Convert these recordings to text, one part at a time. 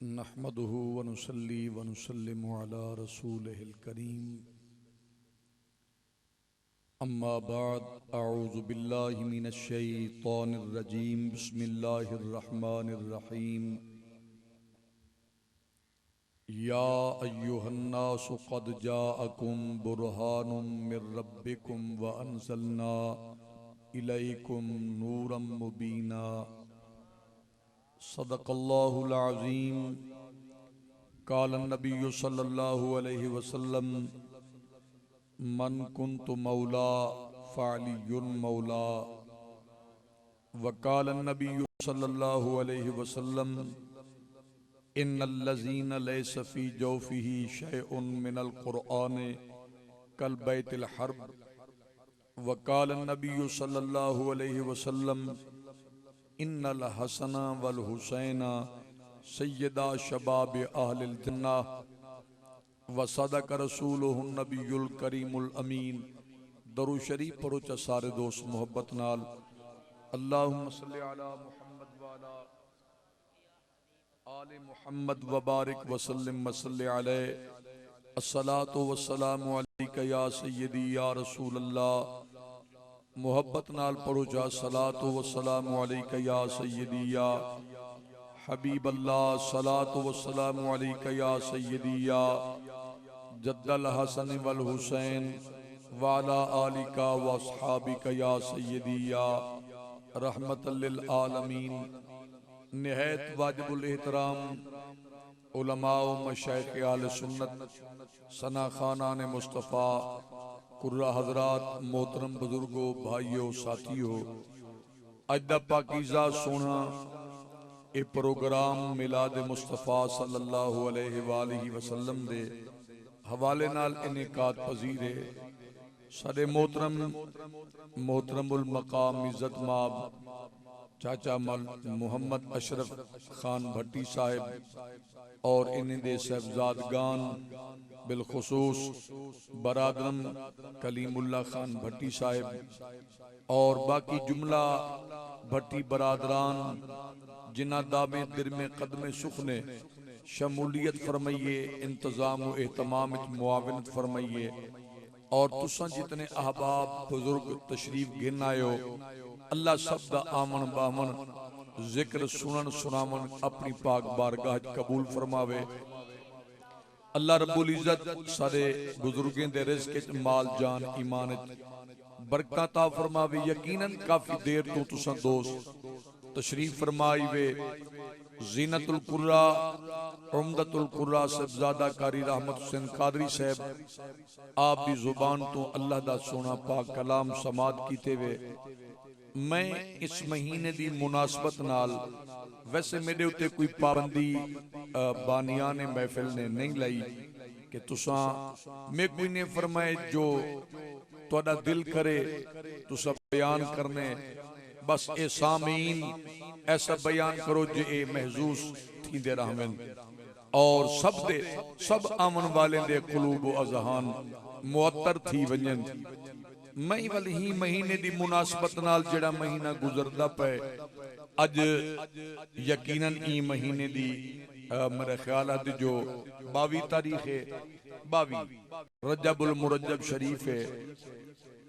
नहमदुहु व नुसल्ली व नुसल्लिमु अला रसूलिहिल करीम। अम्मा बाद अऊज़ु बिल्लाहि मिनश शैतानिर रजीम। बिस्मिल्लाहिर रहमानिर रहीम। या अय्युहन्नासु क़द जाअकुम बुरहानुम मिर रब्बिकुम व अंज़लना इलैकुम नूरम मुबीना। सदक़ल्लाहुल अज़ीम। क़ाल नबिय्यु सल्लल्लाहु अलैहि वसल्लम मन कुन्तु मौला फ़अलियुन मौला। व क़ाल नबिय्यु सल्लल्लाहु अलैहि वसल्लम इन्नल्लज़ीना लैसा फ़ी जौफ़िही शैउन मिनल क़ुरआन कल बैतिल हर्ब। व क़ाल नबिय्यु सल्लल्लाहु अलैहि वसल्लम इन्नल हसना वल हुसैना सय्यदा शबाब अहलिल जन्नह। व सदक रसूलुहुन नबियुल करीमुल अमीन। दरूद शरीफ पढ़ो चा सारे दोस्त मोहब्बत नाल। अल्लाहुम्मा सल्लि अला मुहम्मद व अला आले मुहम्मद व बारिक व सल्लिम व सल्लि अलैहि। अस्सलातु वस्सलामु अलैका या सय्यदी या रसूल अल्लाह। मोहब्बत नाल पढ़ो जा सलातु वस्सलामु अलैका या सय्यदी या हबीब अल्लाह। सलातु वस्सलामु अलैका या सय्यदी या जद्दल हसन वल हुसैन वाला आलिका व अस्हाबिका या सय्यदी या रहमतल लिल आलमीन। निहायत वाजिबुल एहतराम उलमा व मशाइख आले सुन्नत सना खानान मुस्तफ़ा कुर्रा हजरात मोहतरम बुजुर्गो भाइयों साथियों, अज दा पाकीज़ा सोना ए प्रोग्राम मिलाद मुस्तफ़ा सल्लल्लाहु अलैहि वालिहि वसल्लम दे हवाले नाल इनेकात पजीर है। साडे मोहतरमुल मकाम इज्जत माब चाचा मल मोहम्मद अशरफ खान भट्टी साहिब और इन्हें दे साहबजादगान बिलखुसूस बरादरम कलीमुल्ला खान भट्टी साहिब और बाकी जुमला भट्टी बरादरान जिन्ना दामे दिरमे कदमे सुख ने शमूलियत फरमाइए, इंतजाम व एहतमाम मुआवनत फरमाइए। और तुसा जितने अहबाब बुजुर्ग तशरीफ गिन आयो, अल्लाह सब दा आमन बामन जिक्र सुनन सुनावन अपनी पाक बारगाह कबूल फरमावे। अल्लाह रब्बुल इज्जत सारे बुजुर्गों दे रिज़्क़ च माल जान ईमान बरकत अता फरमावे। यकीनन काफी देर तो तुसा दोस्त तशरीफ फरमाई वे ज़ीनतुल कुर्रा उम्दतुल कुर्रा साहबजादा कारी रहमत हुसैन कादरी साहब आप दी जुबान तो अल्लाह दा सोना पाक कलाम समात कीते वे। मैं इस महीने दी मुनासबत नाल वैसे मेरे उत्ते कोई पाबंदी बानिया ने महफिल ने नहीं लाई कि तुसा मैं कोई ने फरमाए जो तुहाडा दिल करे तुसा बयान करने, बस ए सामीन ऐसा बयान करो जो ए महजूस थींदे रहवन और सब आमन वाले दे कुलूब व अज़हान मुअत्तर थी वजन। मई वाली ही महीने दी मुनासबत नाल जेड़ा महीना गुजरदा पे अज यकीनन ई महीने दी मेरे ख्याल है जो 22 तारीख है, 22 रजबुल मुरज्जब शरीफ है।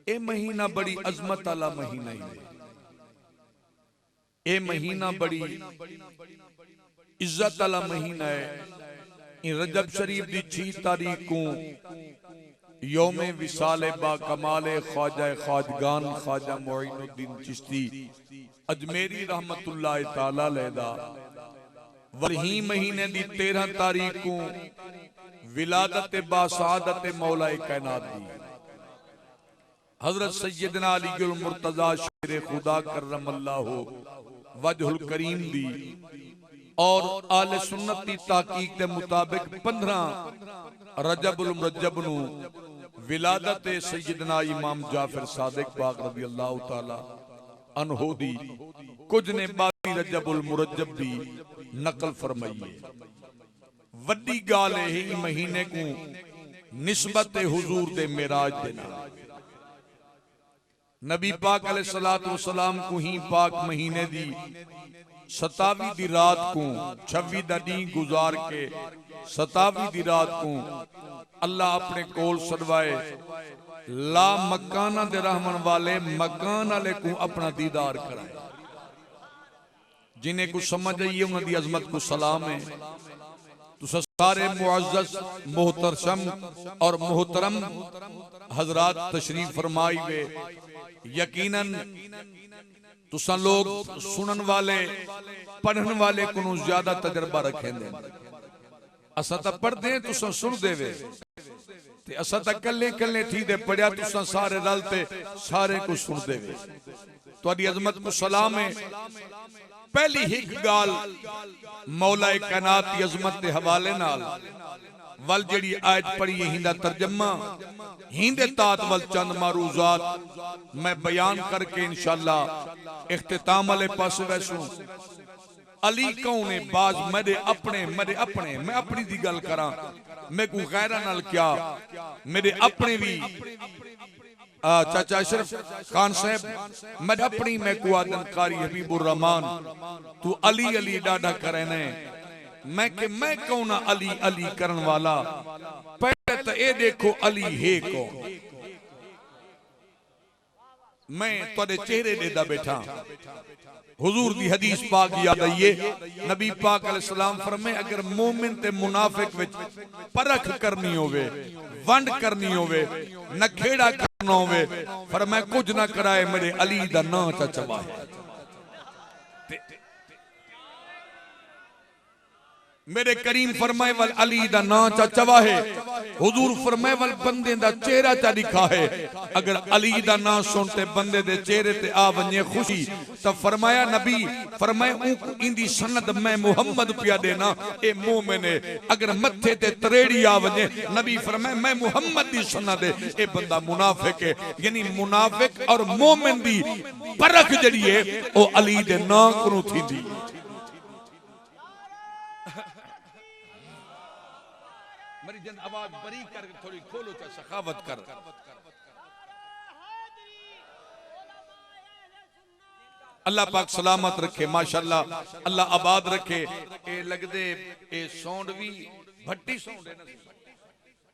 ए महीना बड़ी अजमत वाला महीना है। ए महीना बड़ी इज्जत वाला महीना है। रजब शरीफ दी 6 तारीख को यौमे विसाले बा कमाले ख्वाजा ख्वाजगान ख्वाजा मोइनुद्दीन चिश्ती अजमेरी रहमतुल्लाह ताला अलैह वही महीने दी 13 तारीख को विलादत बासादत मौलाए कायनात दी हजरत सैयदना अलीउल मुर्तजा शेर खुदा करमल्लाहु वजहुल करीम दी और आले सुन्नत दी ताकीक के मुताबिक 15 रजबुल मुरज्जब नु विलादत सैयदना इमाम जाफर सादिक पाक रज़ी अल्लाह तआला अन्हु दी कुछ ने 22 रजबुल मुरज्जब दी नकल फरमाई है। वड्डी गाल है महीने को निस्बत हुजूर दे मेराज दे नाल नबी पाक अलैहिस्सलातु वस्सलाम को ही पाक महीने दी 27 दी रात को 26 दा दी गुजार के 27 दी रात को अल्लाह अपने कोल सदवाए ला मकाना दे रहमन वाले मकान वाले को अपना दीदार कराए। जिन्हें कुछ समझ आइए उन्होंने अजमत को सलाम है। तो सारे मुअज़्ज़ज़ मोहतरम और मोहतरम हजरात तशरीफ फरमाई वे। यकीनन तुसा लोग सुनन वाले पढ़न वाले को ज्यादा तजर्बा रखेंगे। असा तो पढ़ते हैं तुसा सुन देवे ते असा तो कल्ले कल्ले थी दे पढ़िया तुसा सारे रलते सारे को सुन देवे। तुहाडी अजमत को सलाम है। पहली हिक गाल मौला कायनात की अजमत के हवाले नाल वल जड़ी आयत पढ़ी हिंदा तर्जमा हिंदे तात वल चंद मारूजात मैं बयान करके इंशाअल्लाह इख्तिताम वाले पास वैसू। अली कौन है बाज मेरे अपने मैं अपनी दी गल करा मैं को गैरा नाल क्या मेरे अपने भी चाचा अशरफ खान साहब मैं अपनी मैं को आदन कारी हबीबुर रहमान तू अली अली डाढ़ा करे ने मैं कौन अली अली करन वाला। पहले तो ये देखो अली है को मैं तुहाडे चेहरे देदा बैठा। हुजूर दी हदीस पाक याद आइए। नबी पाक अलैहिस्सलाम फरमाए अगर मोमिन ते मुनाफिक विच परख करनी होवे वंड करनी होवे नखेड़ा करना होवे फरमाए कुछ ना कराए मेरे अली दा नां चचवा है। मेरे करीम फरमाए वल अली दा नां चचवा है। हुजूर फरमाए वल बंदे दा चेहरा चा दिखा है। अगर अली दा नां सुनते बंदे दे चेहरे ते आ वने खुशी तो फरमाया नबी फरमाए इंदी सनद मैं मुहम्मद पिया देना ए मोमिन है। अगर मथे ते तरेड़ी आ वने नबी फरमाए मैं मुहम्मद दी सनद है ए बंदा मुनाफिक है। यानी मुनाफिक और मोमिन दी परख जड़ी है ओ अली दे नां कों थींदी। मेरी जन आवाज बरी कर थोड़ी खोलो चा सखावत कर। अल्लाह पाक सलामत रखे माशाअल्लाह अल्लाह आबाद रखे। ए लगदे ए सौंड भी भट्टी सौंड है ना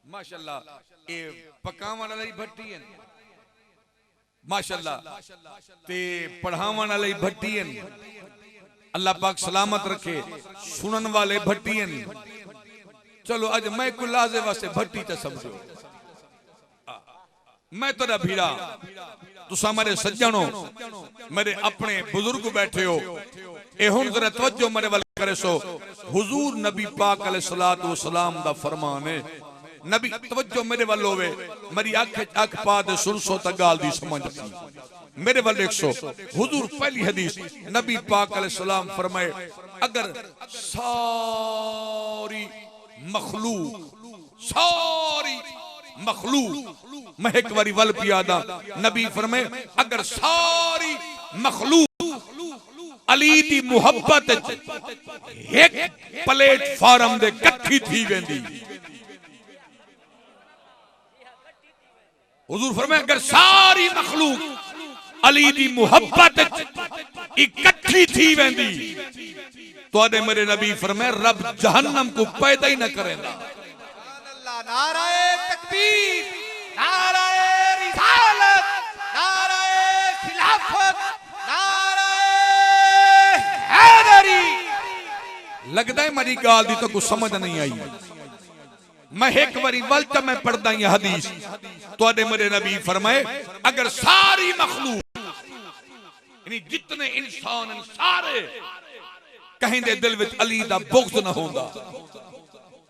माशाअल्लाह ए पकावन वाली भट्टी है माशाअल्लाह ते पढ़ावन वाली भट्टी है। अल्लाह पाक सलामत रखे। सुनन वाले भट्टी है। चलो अज मैं को लाजे वास्ते भट्टी ते समझो मैं तेरा भीड़ा तुसा मेरे सज्जनों मेरे अपने बुजुर्ग बैठे हो ए हुन जरा तवज्जो मेरे वाल करे सो। हुजूर नबी पाक अलैहिस्सलातु वस्सलाम दा फरमान है। नबी तवज्जो मेरे वाल होवे मेरी अख पा दे सुन सो ता गाल दी समझ मेरे वाल देख सो। हुजूर पहली हदीस नबी पाक अलैहिस्सलाम फरमाए अगर सारी मखलूक मैं एक बारी वल पियादा नबी फरमाए अगर सारी मखलूक अली दी मुहब्बत एक प्लेटफार्म दे कट्ठी थी वेंदी। हुजूर फरमाए अगर सारी मखलूक अली दी मुहब्बत इकट्ठी थी वेंदी तो आदे मेरे नबी फरमाए रब जहन्नम को पैदा ही न करेगा। नाराए तकबीर नाराए रिसालत नाराए खिलाफत नाराए हैदरी। लगता है मेरी गाल दी तो कुछ समझ नहीं आई। मैं एक बारी वलता मैं पढ़दा ये हदीस तो आदे मेरे नबी फरमाए अगर सारी मखलूक यानी जितने इंसान सारे कहीं दे दिल विच अली दा बुग़्ज़ न होंदा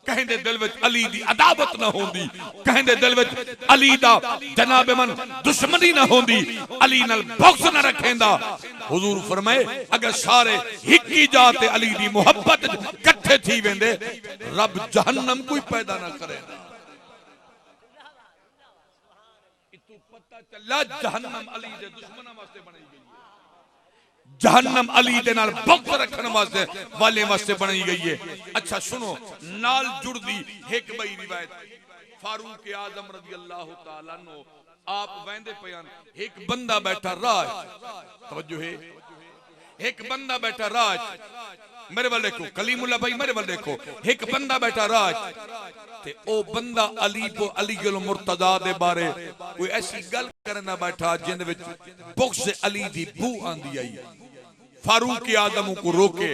कहीं दे दिल विच अली दी अदावत न होंदी कहीं दे दिल विच अली दा जनाब मन दुश्मनी न होंदी अली नाल बुग़्ज़ न रखेंदा। हुजूर फरमाए अगर सारे हिक्की जाते अली दी मोहब्बत इकट्ठे थी वेंदे रब जहन्नम कोई पैदा न करेगा। इतु पता चला जहन्नम अली दे दुश्मनां वास्ते बनाई गई है। जहन्नम अली दे नाल बुग़्ज़ रखने वास्ते वाले वास्ते बनाई गई है। अच्छा सुनो नाल जुड़दी एक बई रिवायत फारूक आजम रज़ी अल्लाह तआला अन्हु आप वेंदे पयान एक बंदा बैठा राह तवज्जो है एक बंदा बैठा राज, मेरे वाल देखो कलीमुल्ला भाई, मेरे वाल देखो, एक बंदा बैठा राज ते ओ बंदा अली को अली गलो मुर्तजा दे बारे कोई ऐसी गल करना बैठा जिंदे विच बुग़्ज़ अली दी बू आंदी आई। फारूक आदम को रोके,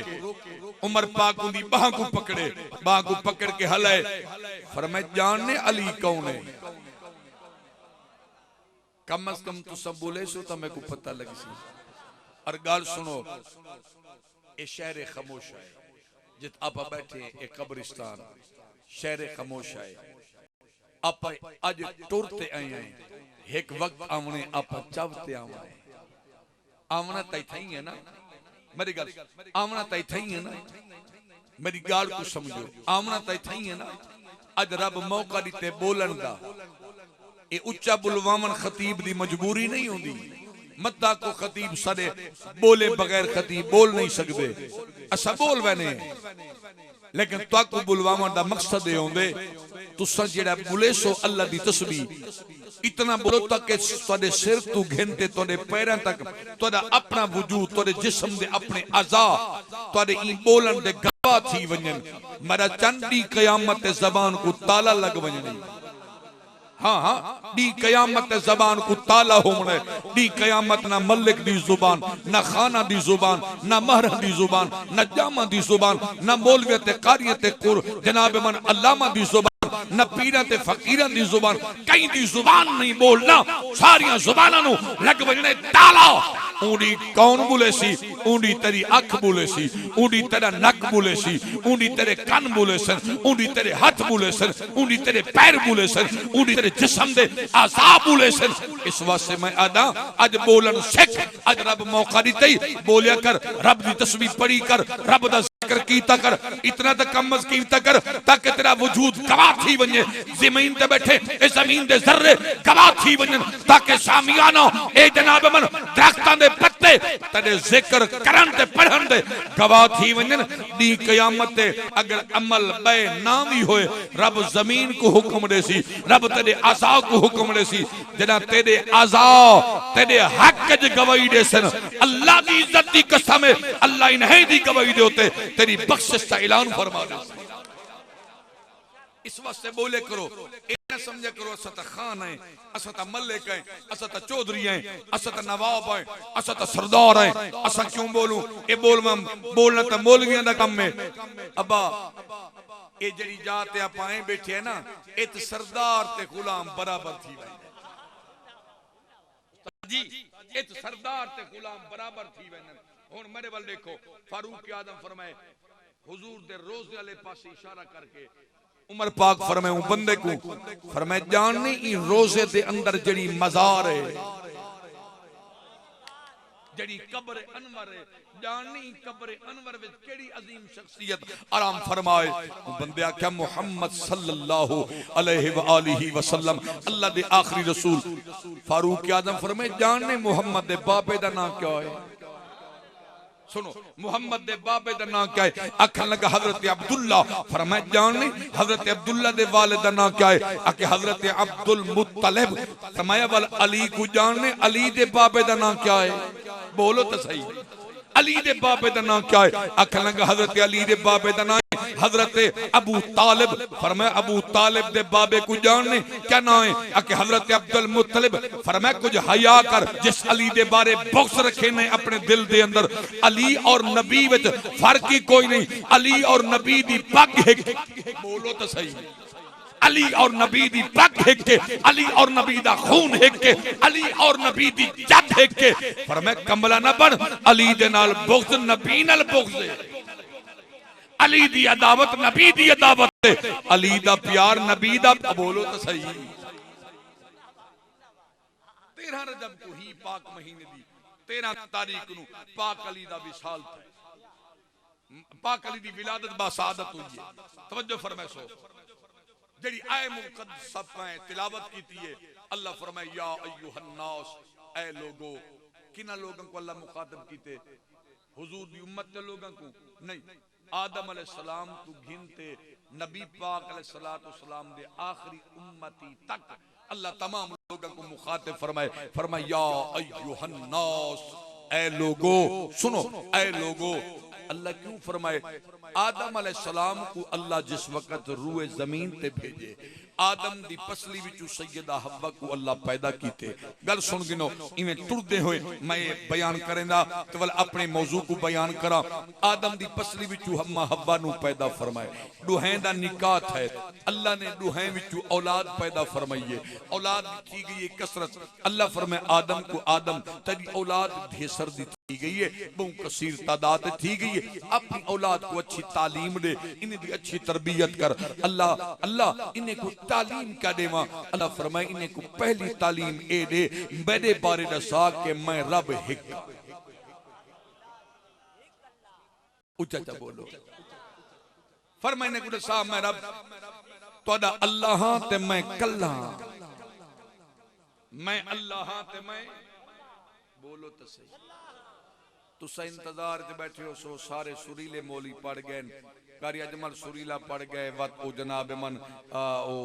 उमर पाक उनकी बाह को पकड़े, बाह को पकड़ के हलाए, फरमाए जानने अली कौन है? कम अज कम तो सब बोले सो तो मेरे को पता लगी सी। और गाल सुनो, ये शहर खामोश है जित आप बैठे, एक कब्रिस्तान शहर खामोश है। आप आज टुरते आए हैं, एक वक्त आमने आप चावते आवे, आमना तय थई है ना, मेरी गाल आमना तय थई है ना, मेरी गाल को समझो, आमना तय थई है ना। आज रब मौका दीते बोलन दा, ये उच्चा बुलवावन खतीब दी मजबूरी नहीं होंदी। मद्दा को खतीब सारे बोले बगैर खतीब बोल नहीं सकते, असा बोल वैने, लेकिन ताकू बुलवावन दा मकसद ये होंदे तुसा जेड़ा बोले सो अल्लाह दी तस्बीह इतना बोलो तक के तुहाडे सिर तू घिनते तुहाडे पैरां तक तुहाडा अपना वजूद, तुहाडे जिस्म दे अपने अज़ा तुहाडे ई बोलन दे गवाह थी वंजन। मेरा चंदी कयामत ज़बान को ताला लग वंजनी। हाँ हाँ, दी कयामत ज़बान को ताला होमने, दी कयामत ना मलिक दी जुबान, ना खाना दी जुबान, ना महर दी जुबान, ना जामा दी जुबान, ना मौलवियत कारियत कुर जनाब मन अल्लामा दी जुबान, न पीरा ते फकीरा दी जुबान, कई दी जुबान नहीं बोलना, सारियां जुबानां नु लग वजने ताला। ऊंडी कौन बोले सी? ऊंडी तेरी अख बोले सी, ऊंडी तेरा नक बोले सी, ऊंडी तेरे कान बोले सन, ऊंडी तेरे हाथ बोले सन, ऊंडी तेरे पैर बोले सन, ऊंडी तेरे जिस्म दे आज़ा बोले सन। इस वास्ते मैं आदा अज बोलन सिख, अज रब मौका दिता ही बोलिया कर, रब दी तस्बीह पढ़ी कर, रब दा जिक्र कीता कर, इतना तक कम अज कीता कर ताकि तेरा वजूद गवाह थी वने। ज़मीन ते बैठे इस ज़मीन दे ज़र्रे गवाह थी वने, ताकि सामियाना ए जनाब मन दरख्तां दे पत्ते तेरे जिक्र करन ते पढ़न दे गवाह थी वने। दी कयामत ते अगर अमल बे ना भी होए, रब ज़मीन को हुक्म दे सी, रब तेरे आज़ा को हुक्म दे सी, जना तेरे आज़ा तेरे हक च गवाही दे सन। अल्लाह दी इज्जत दी कसम है, अल्लाह इन्हें दी गवाही दे होते तेरी बख्शिश का ऐलान फरमा दे। इस वास्ते बोले करो, इतना समझे करो असा ता खान है, असा ता मलिक है, असा ता चौधरी है, असा ता नवाब है, असा ता सरदार है। असा क्यों बोलूं? ये बोलना तो मौलवियां दा काम है। अब्बा ये जड़ी जात आप आए बैठे है ना, ये तो सरदार ते गुलाम बराबर थी भाई जी, ये तो सरदार ते गुलाम बराबर थी वैन। हुन मेरे वाल देखो, फारूक आदम फरमाए हुजूर दे रोज़े वाले पासे इशारा करके उमर पाक फरमाए बंदे को, फरमाए जाननी ई रोज़े दे अंदर जड़ी मज़ार है, जड़ी कब्र अनवर है, जाननी कब्र अनवर विच केड़ी अजीम शख्सियत आराम फरमाए। बंदे आख्या मुहम्मद सल्लल्लाहु अलैहि व आलिहि वसल्लम अल्लाह दे आखिरी रसूल। फारूक आदम फरमाए जानने मुहम्मद दे बाबे दा नाम क्या है? सुनो, मुहम्मद दे बाबे दा नाम क्या है? आखन लगा हजरत अब्दुल्ला। फरमाए जानने हजरत अब्दुल्ला दे वालिद दा नाम क्या है? आके हजरत अब्दुल मुत्तलिब। फरमाया वाल अली को जानने अली दे बाबे दा नाम क्या है? बोलो तो सही, अली दे बाबे दा नाम क्या है? आखन लगा हजरत अली दे बाबे दा नाम हजरत अबू तालिब। फरमाया अबू तालिब दे बाबे को जानने क्या नाम है? आके हजरत अब्दुल मुत्तलिब। फरमाया कुछ हया कर, जिस अली दे बारे बुग़्ज़ रखे ने अपने दिल दे अंदर। अली और नबी विच फर्क ही कोई नहीं, अली और नबी दी पग है। बोलो तो सही, अली और नबी दी पग है के, अली और नबी दा खून है के, अली और नबी दी जद है के। फरमाया कमला ना बन, अली दे नाल बुग़्ज़ नबी नाल बुग़्ज़ है, अली दी अदावत नबी दी अदावत है, अली दा प्यार नबी दा। बोलो तो सही। 13 रजब को ही पाक महीने दी 13 तारीख को पाक अली दा विसाल था, पाक अली दी विलादत बा सादत हुई है। तवज्जो फरमाए सो जेडी आए मुक़द्दस सफ़ाए तिलावत कीती है। अल्लाह फरमाए या अय्युहन नास, ऐ लोगो। किना लोगों को अल्लाह मुखातब कीते? हुजूर दी उम्मत के लोगों को नहीं, आदम अलैहिस्सलाम को गिनते नबी पाक अलैहिस्सलाम दे आखिरी उम्मती तक अल्लाह तमाम लोगों को मुखातिब फरमाए। फरमाया या अय्युहन नास, ऐ लोगो सुनो, ऐ लोगो। अल्लाह क्यों फरमाए? आदम अलैहिस्सलाम को अल्लाह जिस वक्त रूए जमीन ते भेजे, आदम दी पसली विचू सैयदा हव्वा को अल्लाह पैदा कीते। गल सुन गिनो, इवें टुरदे होए मैं ये बयान करेंदा तो वल अपने मौजू को बयान करा। आदम दी पसली विचू हम्मा हव्वा नू पैदा फरमाए, दुहें दा निकात है। अल्लाह ने दुहें विचू औलाद पैदा फरमाइए, औलाद थी गई है कसरत। अल्लाह फरमाए आदम को, आदम तेरी औलाद ढेसर दी थी गई है, बहु कसीर तादाद थी गई है। अपनी औलाद को अच्छी तालीम दे, इन्हें दी अच्छी तरबियत कर। अल्लाह अल्लाह इन्हें को तालीम क्या देवा? अल्लाह फरमाए इन्हें को पहली तालीम ए दे, मेरे बारे दसा के मैं रब हिक। उच्चा चा बोलो। फरमाए इन्हें को दसा मैं रब तोड़ा अल्लाह हां ते मैं कल्ला, मैं अल्लाह हां ते मैं, बोलो तो सही। तुसा इंतजार च बैठे हो सो सारे सुरीले मौली पढ़ गए, कारी अजमल सुरीला पढ़ गए, वत ओ जनाब मन ओ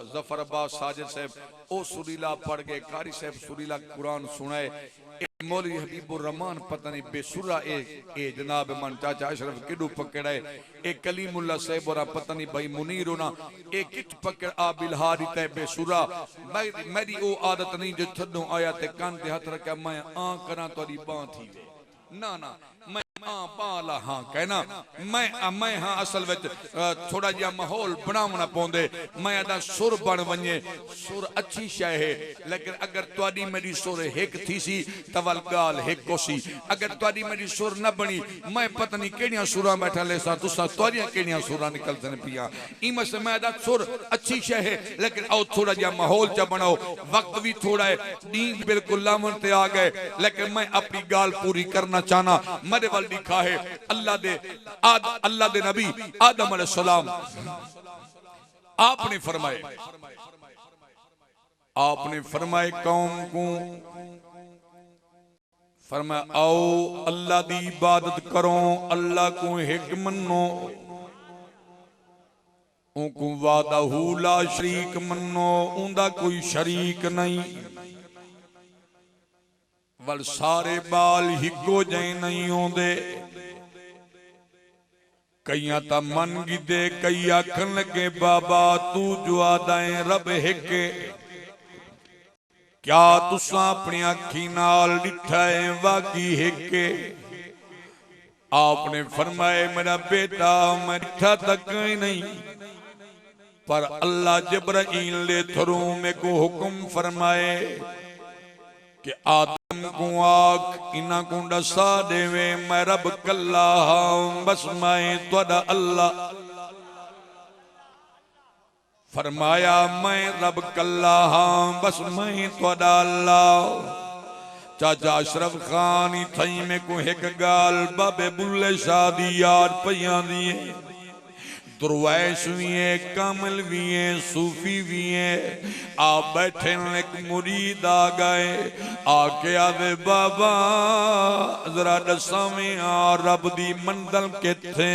जफर अब्बास साजिद साहब ओ सुरीला पढ़ गए, कारी साहब सुरीला कुरान सुनाए। मौलवी हबीबुर रहमान पता नहीं बेसुरा ए जनाब मन चाचा अशरफ किडू पकड़ा है, ए कलीमुल्लाह साहब और पता नहीं भाई मुनीर होना ए किच पकड़ आ बिलहारी ते बेसुरा। मेरी ओ आदत नहीं जो थड्डों आया ते कान ते हाथ रखा मैं आ करा तोरी बां थी वे, ना ना मैं पाला हाँ कहना मैं हाँ असल विच थोड़ा जिहा माहौल बनावना पौंदे। मैं अदा सुर बन वने, सुर अच्छी शय है, लेकिन अगर तुहाडी मेरी सुर हिक थी सी तवल गाल हिक सी। अगर तुहाडी मेरी सुर न बनी मैं पता नहीं केड़ियां सुरां बैठा ले सा, तुसा तुहाडियां केड़ियां सुरां निकलदन पिया। इमस से मैं अदा सुर अच्छी शय है, लेकिन आओ थोड़ा जिहा माहौल च बनाओ, वक्त भी थोड़ा है, नींद बिल्कुल लावन ते आ गए, लेकिन मैं अपनी गाल पूरी करना चाहना। मेरे वाल लिखा है अल्लाह दे नबी आदम अलैहिस्सलाम आपने फरमाए कौम को फरमाया आओ अल्लाह दी इबादत करो, अल्लाह को हिक मनो, उनको वादहू ला शरीक मनो, उनका कोई शरीक नहीं। वल सारे बाल हिको जाए नहीं होंदे, कई ता मन गिदे, कई आखन लगे बाबा तू जो आदाए रब हिक, क्या तुसा अपनी अखी नाल डिठा है वाकी हिक? आपने फरमाए मेरा बेटा मैं डिठा तक ही नहीं, पर अल्लाह जिब्राईल दे थरू में को हुक्म फरमाए कि आदम को आख इना को दसा देवे मैं रब कल्ला हां, बस मैं तुहाडा अल्लाह। फरमाया मैं रब कल्ला हां, बस मैं तुहाडा अल्लाह। चाचा अशरफ खान ही थई में को एक गाल बाबे बुल्ले शाह दी याद पईयां दी, दुर्वैश भी है, कामिल भी है, सूफी भी है। आप बैठे एक मुरीद आ गए, आके आदे बाबा जरा दसावें आ रब दी मंदल किथे,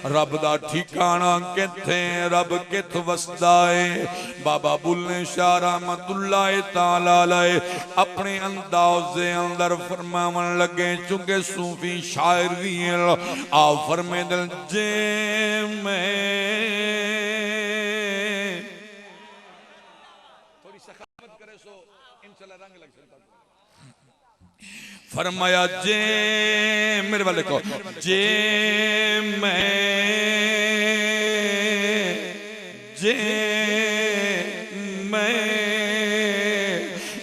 रब दा ठिकाना किथे, रब किथ वसदा है। बाबा बुल्ले शाह रहमतुल्लाह तआला अलैह अपने अंदाज दे अंदर फरमावन लगे, चूंकि सूफी शायर भी है, आप फरमांदे जे मैं थोड़ी सखावत करे सो इंशाल्लाह रंग लग सकता। फरमाया जे मेरे वाले को जे मैं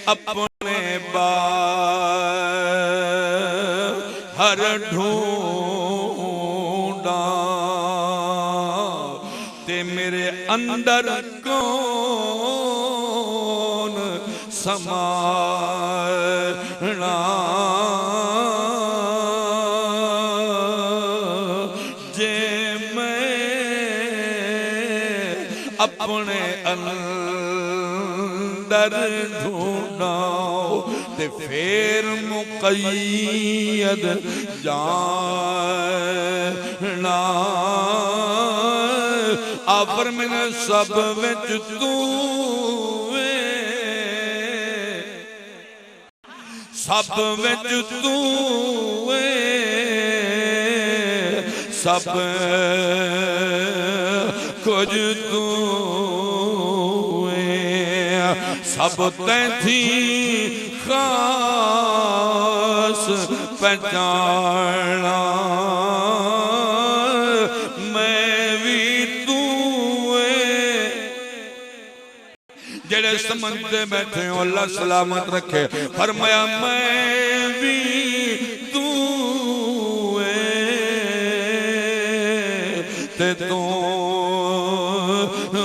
अपने बाहर ढूंढा ते मेरे अंदर कौन समाना, जे मैं अपने अंदर ढूंढा ते फिर मुक़य्यद जाना। आफर मैंने सब विच तू सब विच तू सब कुछ तू सब तैथी खास पहचाना मैं भी तू जेड़े समझते बैठे हो अल्लाह सलामत रखे। फरमाया मैं भी तू ते तू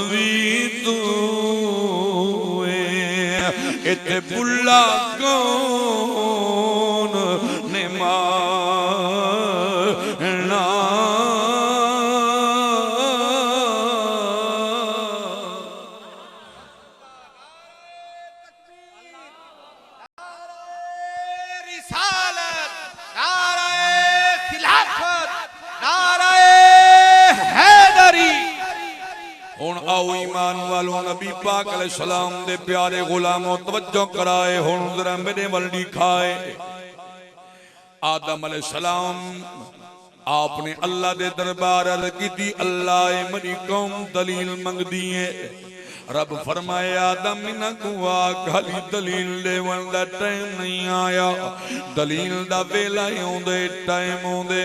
भी तू इते बुला कौन ने मारना रिसालत नाराए खिलाफत नाराए हैदरी। हुण आओ ईमान वालों नबी पाक अलैहिस्सलाम दे प्यारे गुलामों तवज्जो कराए। हुण जरा मेरे वल दिखाए आदम अलैहिस्सलाम आपने अल्लाह दे दरबार अर्ज की अल्लाह मेरी कौम दलील मंगदी है। रब फरमाए आदम इना को खाली दलील देवन दा टाइम नहीं आया, दलील दा वेला आउंदे टाइम आउंदे।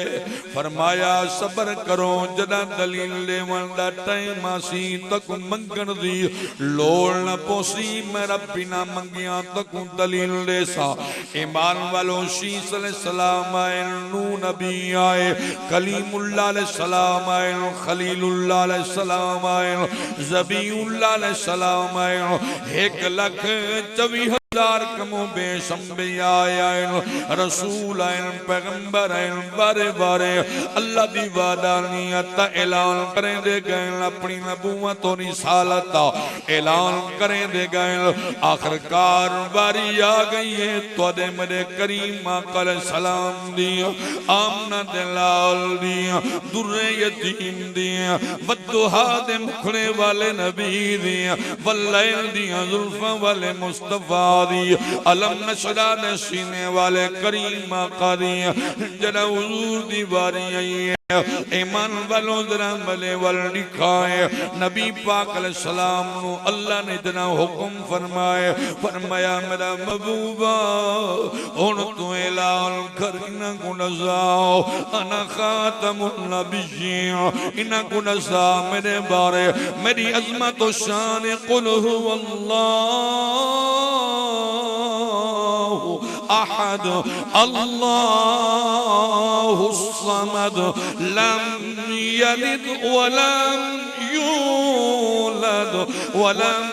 फरमाया सबर करो जदा दलील देवन दा टाइम आसी तक मंगण दी लोड़ न पोसी। मैं रब बिना मंगिया तक दलील दे सा। ईमान वालों शीस अलैहिस्सलाम आए, नू नबी आए, कलीमुल्लाह अलैहिस्सलाम आए, खलीलुल्लाह अलैहिस्सलाम आए, ज़बीउल्लाह सलाम आए। 1,24,000 कमो बेश अंबिया आए, रसूल आए, पैगंबर आए, बारे बारे अल्लाह दी वादानियत ऐलान करें दे गए, अपनी नबूवत और रिसालत ऐलान करें दे गए। आखिरकार बारी आ गई है तुहाडे मेरे करीम आका सलाम दी, आमना दे लाल दी, दुर्रे यतीम दी, वद्दुहा दे मुखड़े वाले नबी दी, वल्लैल दियां जुल्फां वाले मुस्तफा दी, अलम नशरा दे सीने वाले करीम आका दी। जरा हुजूर दी बारी आई है ईमान वालों जरा मले वल दिखाए। नबी पाक अलैहिस्सलाम नु अल्लाह ने जना हुक्म फरमाए, फरमाया मेरा महबूबा हुण तू ऐलान कर इना को नज़ाओ अना खातमुन नबिय्यीन। इना को नज़ा मेरे बारे मेरी अज़मत और शान कुल हुवल्लाहु अहद अल्लाहुस समद लम यलिद वलम यूलद वलम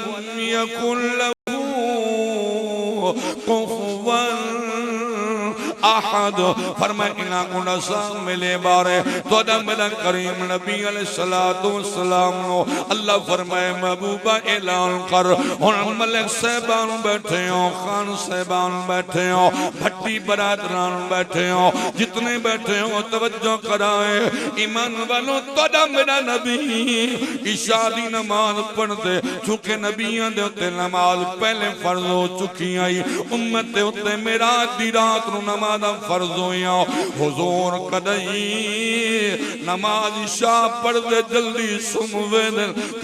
यकुन लहू कुफुवन अहद। फरमाया इना को नज़ा मिले बारे तो मेरा करीम नबी अलैहिस्सलातु वस्सलाम नो अल्लाह फरमाए महबूबा ऐलान कर। हुण मलिक साहबान बैठे हो, खान साहबान बैठे हो, भट्टी बरादरान बैठे हो, जितने बैठे हो तवज्जो कराए। ईमान वालों तो मेरा नबी ईशा दी नमाज पढ़ते चुके नबियां दे उत्ते नमाज पहले फर्ज हो चुकी आई, उम्मत दे उत्ते मेराज दी रात नु नमाज फर्ज होया। हुजूर कदई नमाज ईशा पढ़ते जल्दी सुमवे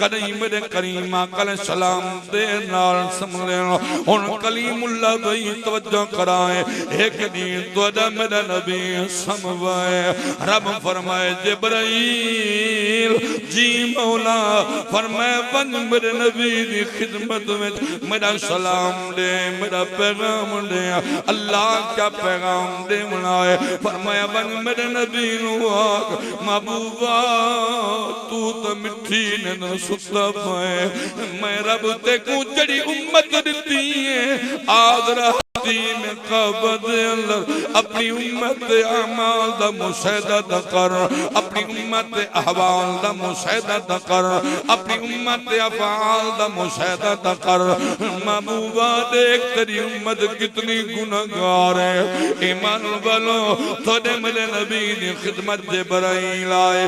कदई मेरे करीम आका सलाम दे नाल समझे। हुण कलीमुल्लाह भाई तवज्जो कराए। एक दिन तो मेरा नबी समवाए, रब फरमाए जिब्राइल जी मौला फरमाए बन मेरे नबी दी खिदमत में मेरा सलाम दे, मेरा पैगाम दे। अल्लाह क्या पैगाम दे बनाए। फरमाया बन मेरे नबी नु आख महबूबा तू तो मिठी ने न सुता पाए, मैं रब ते को जड़ी उम्मत दिती है आदरा में कबद अंदर अपनी उम्मत अमाल दा मुशाहदा कर, अपनी उम्मत अहवाल दा मुशाहदा कर, अपनी उम्मत अफआल दा मुशाहदा कर। महबूबा देख तेरी उम्मत कितनी गुनाहगार है। ईमान वालों थोड़े मेरे नबी दी खिदमत जिब्राइल आए,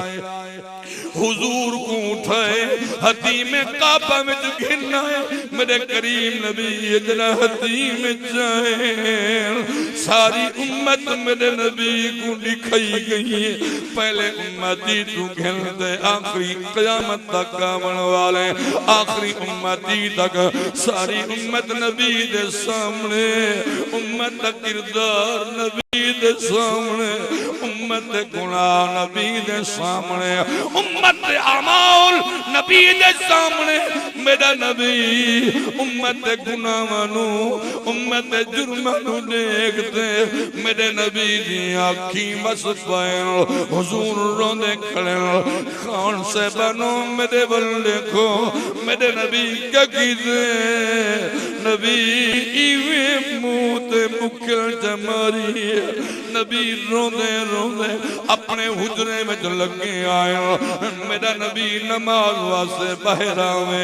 हुजूर को उठाए, हतीम काबा विच गिनना है मेरे करीम नबी इतना हतीम जाए सारी उम्मत मेरे नबी को दिखाई गई है पहले उम्मती तू गिनते आखिरी क़यामत तक आने वाले आखिरी उम्मती तक सारी उम्मत नबी दे सामने उम्मत का किरदार नबी दे सामने उम्मत गुनाह नबी दे सामने उम्मत अमाल नबी दे सामने मेरा नबी उम्मत गुनाहां उम्मत जुर्मां देखते मेरे नबी दी आँखी मस पाए हुजूर रोंदे खड़े खान से बनो मेरे बल देखो मेरे नबी क्या कीते नबी इवे मुँह ते मुखल जमारी नबी रोंदे रोंदे अपने हुजरे में लगे आए मेरा नबी नमाज वास्ते बाहर आवे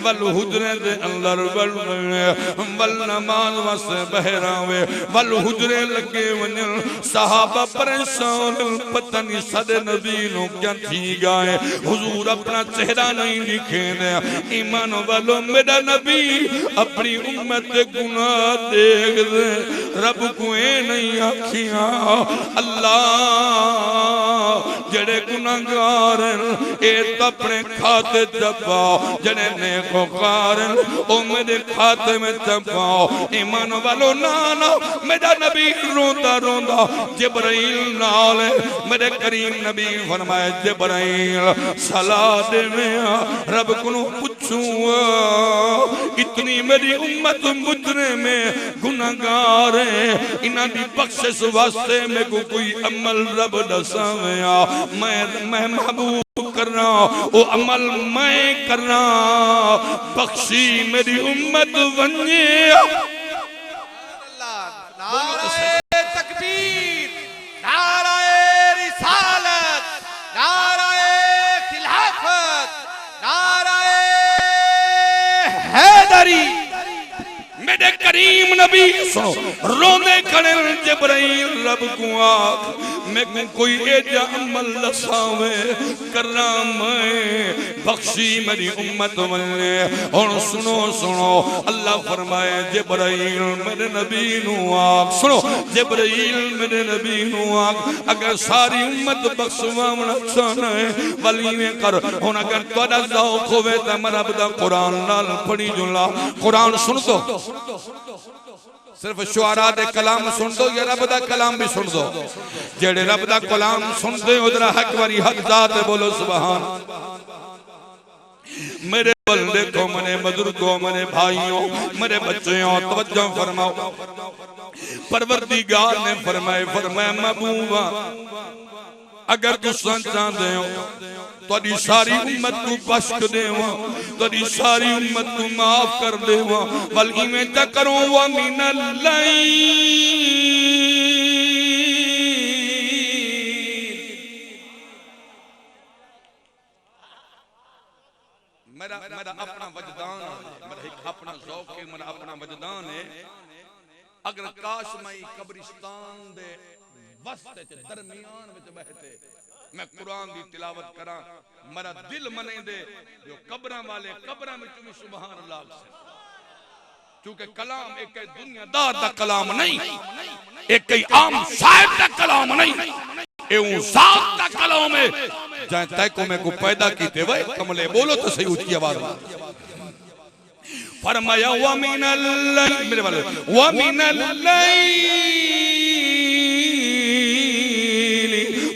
वल हुजरे दे अंदर वल नमाज वास्ते बाहर आवे वल हुजरे लगे वने सहाबा परेशान पता नहीं साडे नबी नु क्या थी गए हुजूर अपना चेहरा नहीं दिखे ईमान वालों मेरा नबी अपनी उम्मत के गुनाह देख दे रब को नहीं आखियां अल्लाह जड़े गुनाहगार ए अपने खाते दबाओ जड़े नेकोकार ओ मेरे खाते में दबाओ ईमान वालों ना ना मेरा नबी रोंदा रोंदा जिब्राइल नाल मेरे करीम नबी फरमाए जिब्राइल सलाह देवे रब को पूछूंगा इतनी मेरी उम्मत मुजरे में गुनाहगार है इन्हां दी बख्शिश वास्ते में को कोई अमल रब दसावे मैं महबूब करना ओ अमल मैं करना बख्शी मेरी उम्मत वन्ने नारे तकबीर नारे रिसालत नारे खिलाफत नारे हैदरी मेरे करीम नबी रोने खड़े जिब्राइल रब को आख मैं कोई ऐसा अमल दसावे करना मैं बख्शी मेरी उम्मत वने और सुनो सुनो अल्लाह फरमाए जिब्राइल मेरे नबी नु आख सुनो जिब्राइल मेरे नबी नु आख अगर सारी उम्मत बख्शवावना चाहना है वली में कर हुन अगर तोड़ा ज़ौक़ होवे त रब दा कुरान नाल पढ़ी जुला कुरान सुन दो सिर्फ शुआरा दे कलाम सुन दो या रब दा कलाम भी सुन दो जेड़े रब दा कलाम सुनदे उधर हक वाली हक जात बोलो सुभान मेरे बल देखो मने बुजुर्गों मने भाइयों मेरे बच्चों तवज्जो फरमाओ परवरदिगार ने फरमाया महबूबा अगर तू चाहते हो तोरी सारी उम्मत को बख्श देवा तोरी सारी उम्मत को माफ कर देवा बल्कि मैं त करो व मिनल मेरा अपना वजदान मेरा अपना ज़ौक़ है मेरा अपना वजदान है अगर काश मैं कब्रिस्तान दे वस्ते दरमियान विच बैठे मैं कुरान दी तिलावत करा मेरा दिल मने दे जो कब्रां वाले कब्रां में भी सुभान अल्लाह क्योंकि कलाम एक दुनियादार दा कलाम नहीं एक आम शायर दा कलाम नहीं ए ज़ात दा कलाम है जहां तय को मैं को पैदा कीते वे कमले बोलो तो सही ऊंची आवाज में फरमाया व मिनल मेरे वाले व मिनल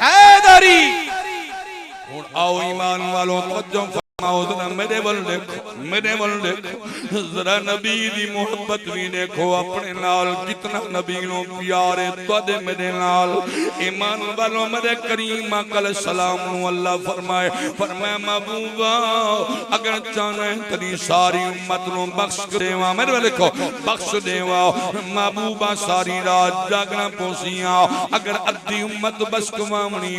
हैदरी आओ ईमान वालों तवज्जो फरमाओ जरा मेरे बल देखो मेरे वल देखो जरा नबी दी मोहब्बत भी देखो अपने नाल कितना नबी नो प्यार है तुहाडे मेरे नाल ईमान वालों मेरे करीम अकल सलाम नु अल्लाह फरमाए महबूबा अगर चाहना है तेरी सारी उम्मत नु बख्श देवा मेरे वल देखो बख्श देवा महबूबा सारी रात जागना पोसियां अगर अद्धी उम्मत बस कमावनी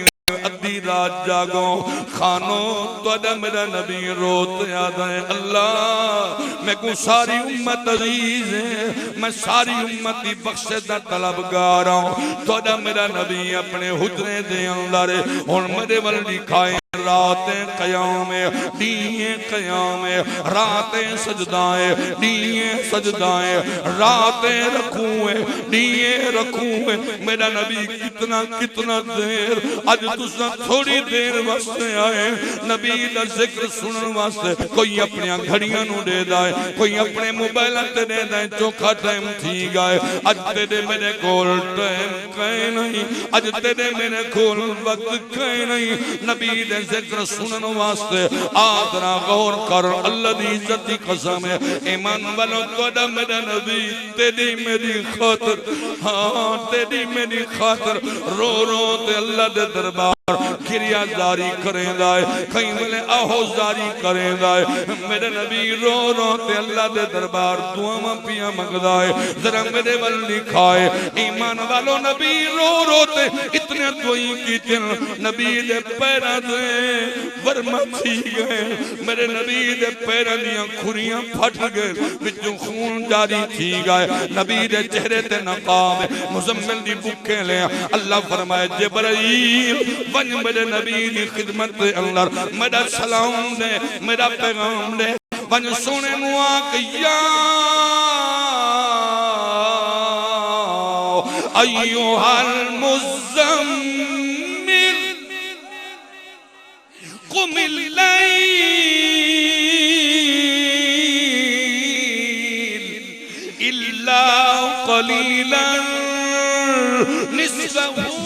अद्धी रात जागो खानो तुहाडा मेरा नबी रोत याद है अल्लाह मैं को सारी उम्मत अजीज है मैं सारी उम्मत की बख्शे दा तलबगार हूं तुहाडा मेरा नबी अपने हुजरे दे अंदर हुन मेरे वल दिखाए रातें क़याम दिए क़याम रातें सजदाएं दिए सजदाएं रातें रखूं दिए रखूं मेरा नबी कितना कितना देर अज तुसा थोड़ी देर वास्ते आए नबी दा जिक्र सुनने वास्ते कोई अपनी घड़ियां नु दे दाए कोई अपने मोबाइल ते दे दाए चोखा टाइम थी गए अज तेरे मेरे कोल टाइम कहीं नहीं अज तेरे मेरे कोल वक्त कहीं नहीं नबी दे जिक्र सुनने वास्ते आदरा गौर कर अल्लाह दी इज्जत दी कसम है ईमान वालों तोड़ा मेरा नबी तेरी मेरी खातिर हां तेरी मेरी खातिर रो रो ते अल्लाह दे दरबार क्रिया जारी करेंदा है कई वेले आहो जारी करेंदा है मेरे नबी रो रो ते अल्लाह दे दरबार दुआवां पिया मंगदा है जरा मेरे वल लिखाए ईमान वालों नबी रो रो ते इतने दुआई कीते नबी दे पैरां दे वर्मा थी गए मेरे नबी दे पैरां दियां खुरियां फट गए विचों खून जारी थी गए नबी दे चेहरे ते नकाब मुजम्मिल दी बुके ले अल्लाह फरमाए जिब्राइल वन मेरे नबी दी खिदमत दे अंदर मेरा सलाम दे मेरा पैगाम दे वन सोने नु आकिया अय्युहल मुज़म्मिल कुमिल लैल इल्ला क़लीलन निस्फहु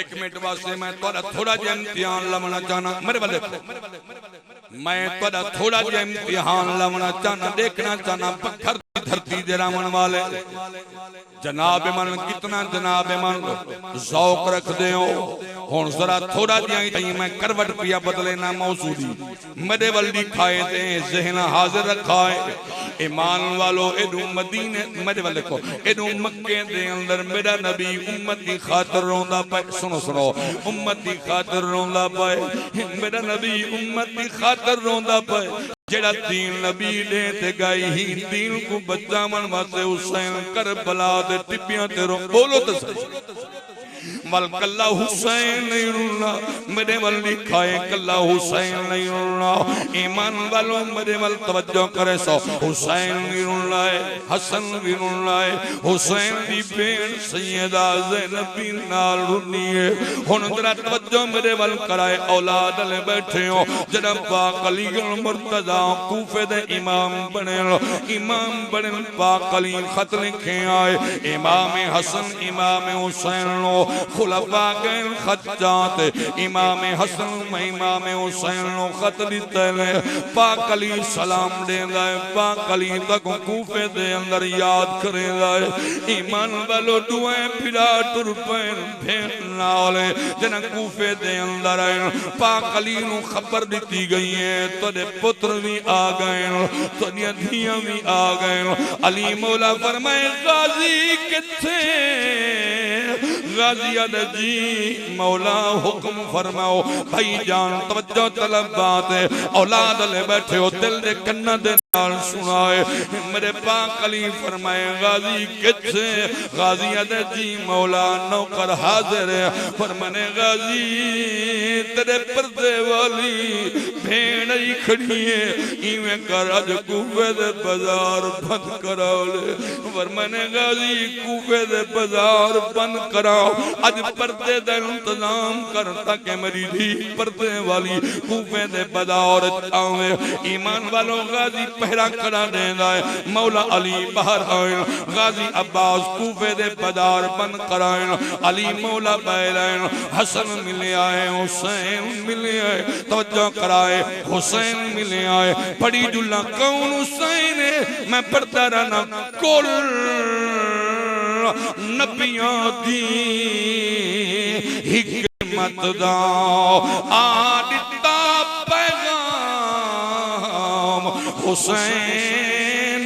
एक मिनट वास्ते मैं थोड़ा जिहा इम्तिहान लवना चाहना मेरे वाले मैं थोड़ा जिहा इम्तिहान लवना चाहना देखना चाहना पत्थर धरती दे रामन वाले जनाब मन कितना जनाब मन शौक रखते हो हुन जरा थोड़ा जिहा मैं करवट पिया बदले ना मौजूदी मेरे वल दिखाए ते ज़हन हाजिर रखाए ईमान वालो एदू मदीने मेरे वाले को एदू मक्के दे अंदर मेरा नबी उम्मत की खातिर रोंदा पे सुनो सुनो उम्मत की खातिर रोंदा पे मेरा नबी उम्मत की खातिर रोंदा पे जेड़ा दीन नबी ने ते गई ही दीन को बचावन वास्ते हुसैन करबला दे टिब्बियां ते रो बोलो तो वल कल्ला हुसैन नहीं रुलना मेरे वल लिखाए कल्ला हुसैन नहीं रुलना ईमान वालों मेरे वल तवज्जो करे सो हुसैन भी रुलना है हसन भी रुलना है हुसैन दी बेन सैयदा ज़ैनब भी नाल रुलनी है हुन जरा तवज्जो मेरे वल कराए औलाद ले बैठे हो जरा पाक अली मुर्तजा कूफे दे इमाम बने पाक अली खत लिखे आए इमाम हसन इमाम हुसैन लो खुलफा के खज्जात इमाम हसन इमाम हुसैन नो खत दिते ने पाक अली सलाम देंदा है पाक अली तक कूफे दे अंदर याद करेंदा है ईमान वालो दुआएं फिरा तुर पैन भेन नाले जन कूफे दे अंदर आए पाक अली नु खबर दी गई है तोदे पुत्र भी आ गए तोदियां धियां भी आ गए अली मौला फरमाए गाजी किथे गाजी जी मौला हुक्म फरमाओ भाई जान तवज्जो तलब बात है औलाद ले बैठे हो दिल दे कन्ना दे सुनाए। मेरे पाक अली फरमाए गाजी किथे? गाजी आदे जी मौला नौकर हाजिर है। फरमाने गाजी तेरे पर्दे वाली भेड़ ही खड़ी है, इवें कर अज कूफे दे बाजार बंद कराओ ले। फरमाने गाजी कूफे दे बाजार बंद कराओ, अज पर्दे दा इंतजाम कर ताकि मेरी धी पर्दे वाली कूफे दे बाजार आवे। ईमान वालों गाजी पहरा करा देंदा है। मौला अली बाहर आए, गाजी अब्बास कूफे दे बाजार बंद कराए। अली मौला बैलाइन हसन मिले आए, हुसैन मिले आए, तवज्जो कराए हुसैन मिले आए। बड़ी जुल्ला कौन हुसैन है? मैं पढ़ता रहना कुल नबियां दी हिकमत दा आदिता पैगाम हुसैन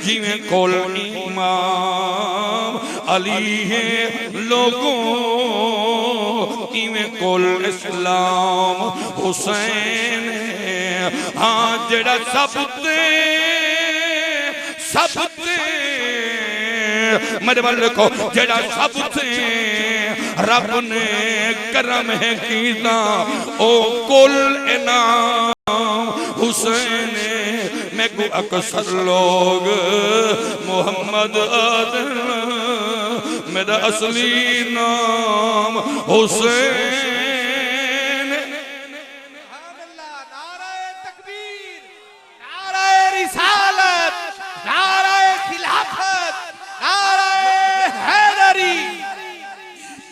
जिवें कोल इमाम अली है लोगों इवें कोल इस्लाम हुसैन। हाँ जेड़ा सबते मेरे वाल देखो, जेड़ा सबते रब ने करम है कीता ओ कुल इनाम हुसैन। मैं को अक्सर लोग मोहम्मद आदम, मेरा असली नाम हुसैन। नाराए तकबीर, नाराए रिसालत, नाराए खिलाफत, नाराए हैदरी।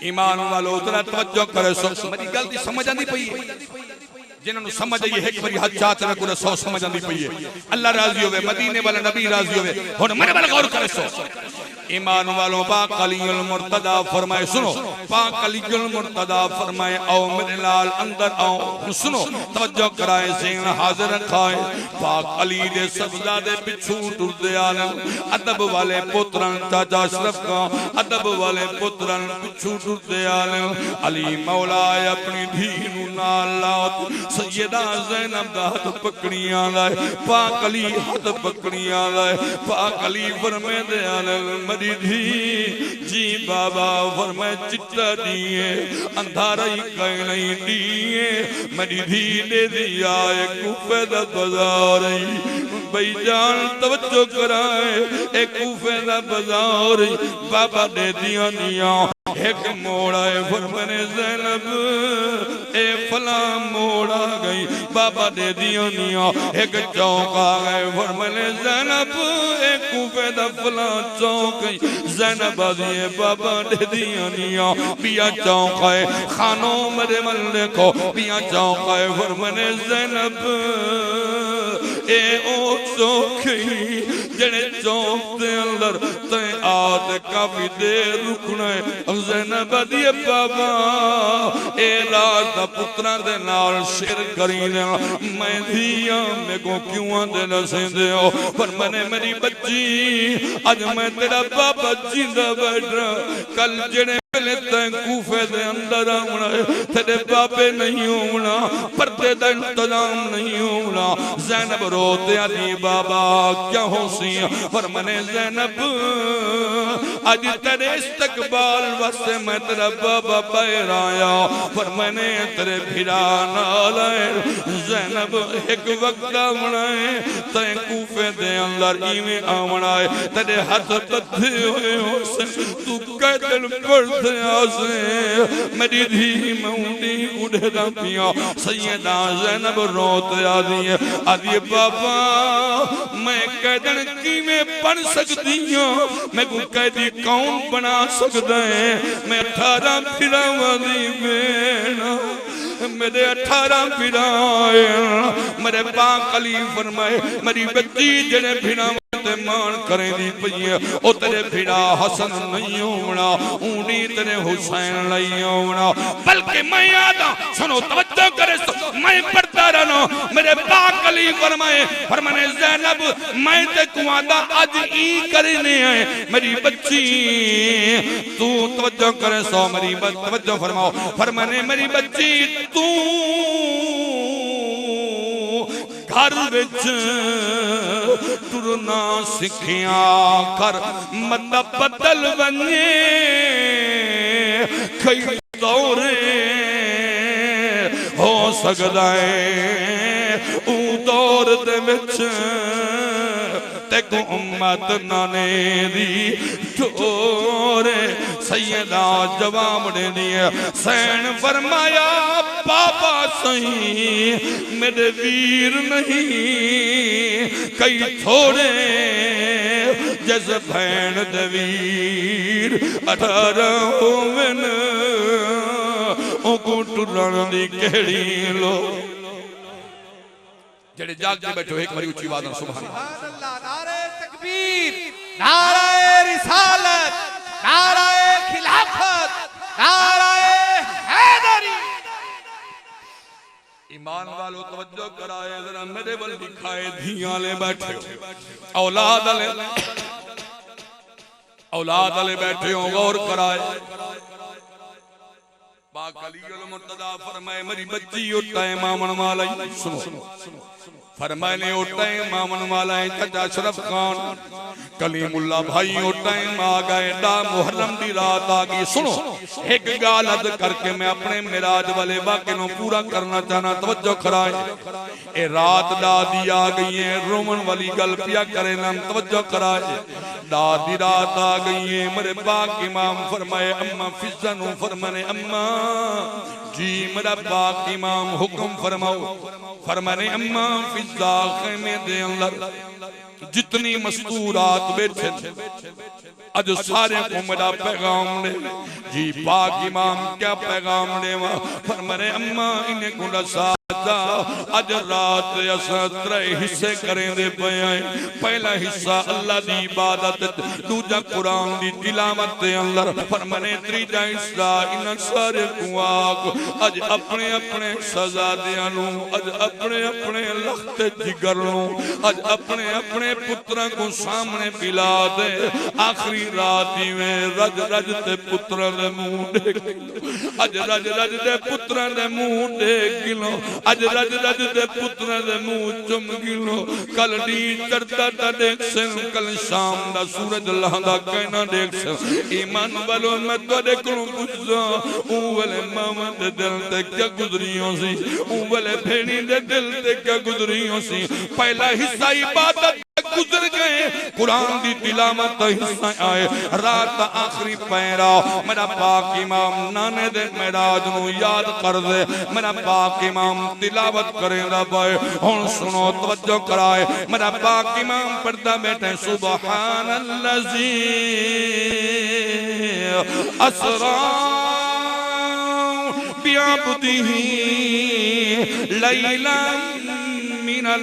ईमान वालों जरा तवज्जो करे। मेरी गलती समझ आंदी पई है? जिन्होंने समझ आई है एक बारी हाथ चाहते रखो 100 समझ आंदी पई है। अल्लाह राजी होवे, मदीने वाला नबी राजी होवे। हुन मेरे वाल गौर करे। ईमान वालों पाक अलीउल मुर्तदा फरमाए, सुनो पाक अलीउल मुर्तदा फरमाए आओ मेरे लाल अंदर आओ। सुनो तवज्जो कराए, ज़हन हाजिर रखाए। पाक अली दे सबजादे पिछू टुरदे आलम अदब वाले पुत्रन चाचा अशरफ का अदब वाले पुत्रन पिछू टुरदे आलम। अली मौला अपनी धी नू नाल लात सैयदा ज़ैनब दा हाथ पकड़ियां लाए। पाक अली हाथ पकड़ियां लाए। पाक अली फरमाए दे आलम मेरी धी जी बाबा फरमाए चिट्टा दिए अंधारा ही कहीं नहीं दिए। मेरी धी दे दिया एक कूफे दा बाजार भाई जान तवज्जो कराए। एक कूफे दा बाजार बाबा दे दिया दिया एक मोड़ा फरमाने ज़ैनब ए फला मोड़ा गई बाबा दे दियो निया। एक चौक आ गए फरमाने ज़ैनब एक कूफे दा फला चौक गई। ज़ैनब दिए बाबा दे दियो निया। पिया चौक है खानों मेरे मन देखो पिया चौक है फरमाने ज़ैनब ए ओ चौकी जड़े चौक दे अंदर ते आद काफी देर रुकना है। ज़ैनब दिए बाबा ए रात पुत्रा दे नाल शेर करीने मैं दिया मेरे को क्यों आंदे नसेंदे हो? पर मैंने मेरी बच्ची आज मैं तेरा बाबा जिंदा बैठा कल जड़े कूफे दे अंदर आना तेरे बाबे नहीं होना पर्दे का इंतजाम नहीं होना। ज़ैनब रोते आदि बाबा क्या हो सी पर मैंने ज़ैनब आज तेरे इस्तकबाल वास्ते मैं तेरा बाबा पैर आया पर मैंने तेरे फिरा नाल ज़ैनब एक वक्त आना है तय कूफे दे अंदर इवें आना है तेरे हाथ बद्धे हुए हो तू कह दिन पढ़ मेरी धी मऊनी उड़ेदा पिया। सैयदा ज़ैनब रोत आदि बाबा मैं कैदन किवें पढ़ सकती हूँ मैं को कैदी कौन बना सकता है? मैं 18 फिरावां दी बेना मेरे 18 फिराए मेरे पाक अली फरमाए मेरी बच्ची जड़े फिरा मान करें दी पई है ओ तेरे फिरा हसन नहीं होना ऊनी तेरे हुसैन नहीं होना बल्कि मैं आदा सुनो तवज्जो करे मैं पढ़ता रहना मेरे पाक अली फरमाए ज़ैनब मैं ते कुआदा आज ई करने है मेरी बच्ची तू तवज्जो करे सो मेरी तवज्जो फरमाओ फरमाने मेरी बच्ची तू घर विच टुरना सिखिया कर मत बदल वने कई दौरे हो सकदा है ऊ दौर दे विच तेको उम्मत नाने दी टोरे सैयदा जवाब दे दिया सैन फरमाया पापा सही मेरे वीर नहीं कई थोड़े जैसे भैन दे वीर 18 होवन ओ को टुरन दी केड़ी लो जेड़े जागते बैठो एक बारी ऊंची आवाज में सुभान अल्लाह नारे तकबीर नारे रिसालत नारे खिलाफत नारे हैदरी ईमान वालों तवज्जो कराए जरा मेरे बल दिखाए धियां ले बैठे औलाद ले बैठे हो गौर कराए पाक अलीउल मुर्तजा फरमाए मेरी बच्ची उठता है मामन वाला सुनो फरमाए ने उठता है मामन वाला है चाचा अशरफ खान कलीमुल्लाह भाई उठता है आ गए डा मुहर्रम दी रात आ गई सुनो एक गाल अद करके मैं अपने मिराज वाले वाक़े नो पूरा करना चाहना तवज्जो कराए ए रात दादी आ गई है रोमन वाली गल पिया करे नाम तवज्जो कराए दादी रात आ गई है मेरे पाक इमाम फरमाए अम्मा फिजा नु फरमाने अम्मा जी मेरा पाक इमाम हुक्म फरमाओ फरमाने अम्मा फिजा खेमे दे अंदर जितनी मस्तूरात बैठे अज सारे को मेरा पैगाम दे जी पाक इमाम क्या पैगाम देवा फरमाने अम्मा इन्हें गुना सादा अज रात असा 3 हिस्से करेंदे पे पहला हिस्सा अल्लाह दी इबादत दूजा कुरान दी तिलावत दे अंदर फरमाने तीजा हिस्सा इन सारे को आग अज अपने अपने शहजादियां नु अज अपने अपने लख्त जिगर नु अज अपने अपने पुत्रां को सामने पिला दे आखिरी रात में रज रज ते पुत्रां दे मुंह देख अज रज रज दे पुत्रां दे मुंह देख लो अज रज रज दे पुत्रां दे मुंह चुम गिलो कल दी चढ़ता ता देख से कल शाम दा सूरज लहंदा कहना देख से ईमान वालों मैं तोड़े को पूछो ऊ वाले मामा दे दिल ते क्या गुजरियों सी ऊ वाले भेड़ी दे दिल ते क्या गुजरियों सी पहला हिस्सा इबादत गुजर गए कुरान दी तिलावत हिस्सा आए रात आखिरी पैरा मेरा पाक इमाम नाने दे मेराज नु याद कर दे मेरा पाक इमाम तिलावत करेंदा भाई हुन सुनो तवज्जो कराए मेरा पाक इमाम पढ़दा बैठे सुबहानल्लाजी असरा बिअब्दिही लैला मिनल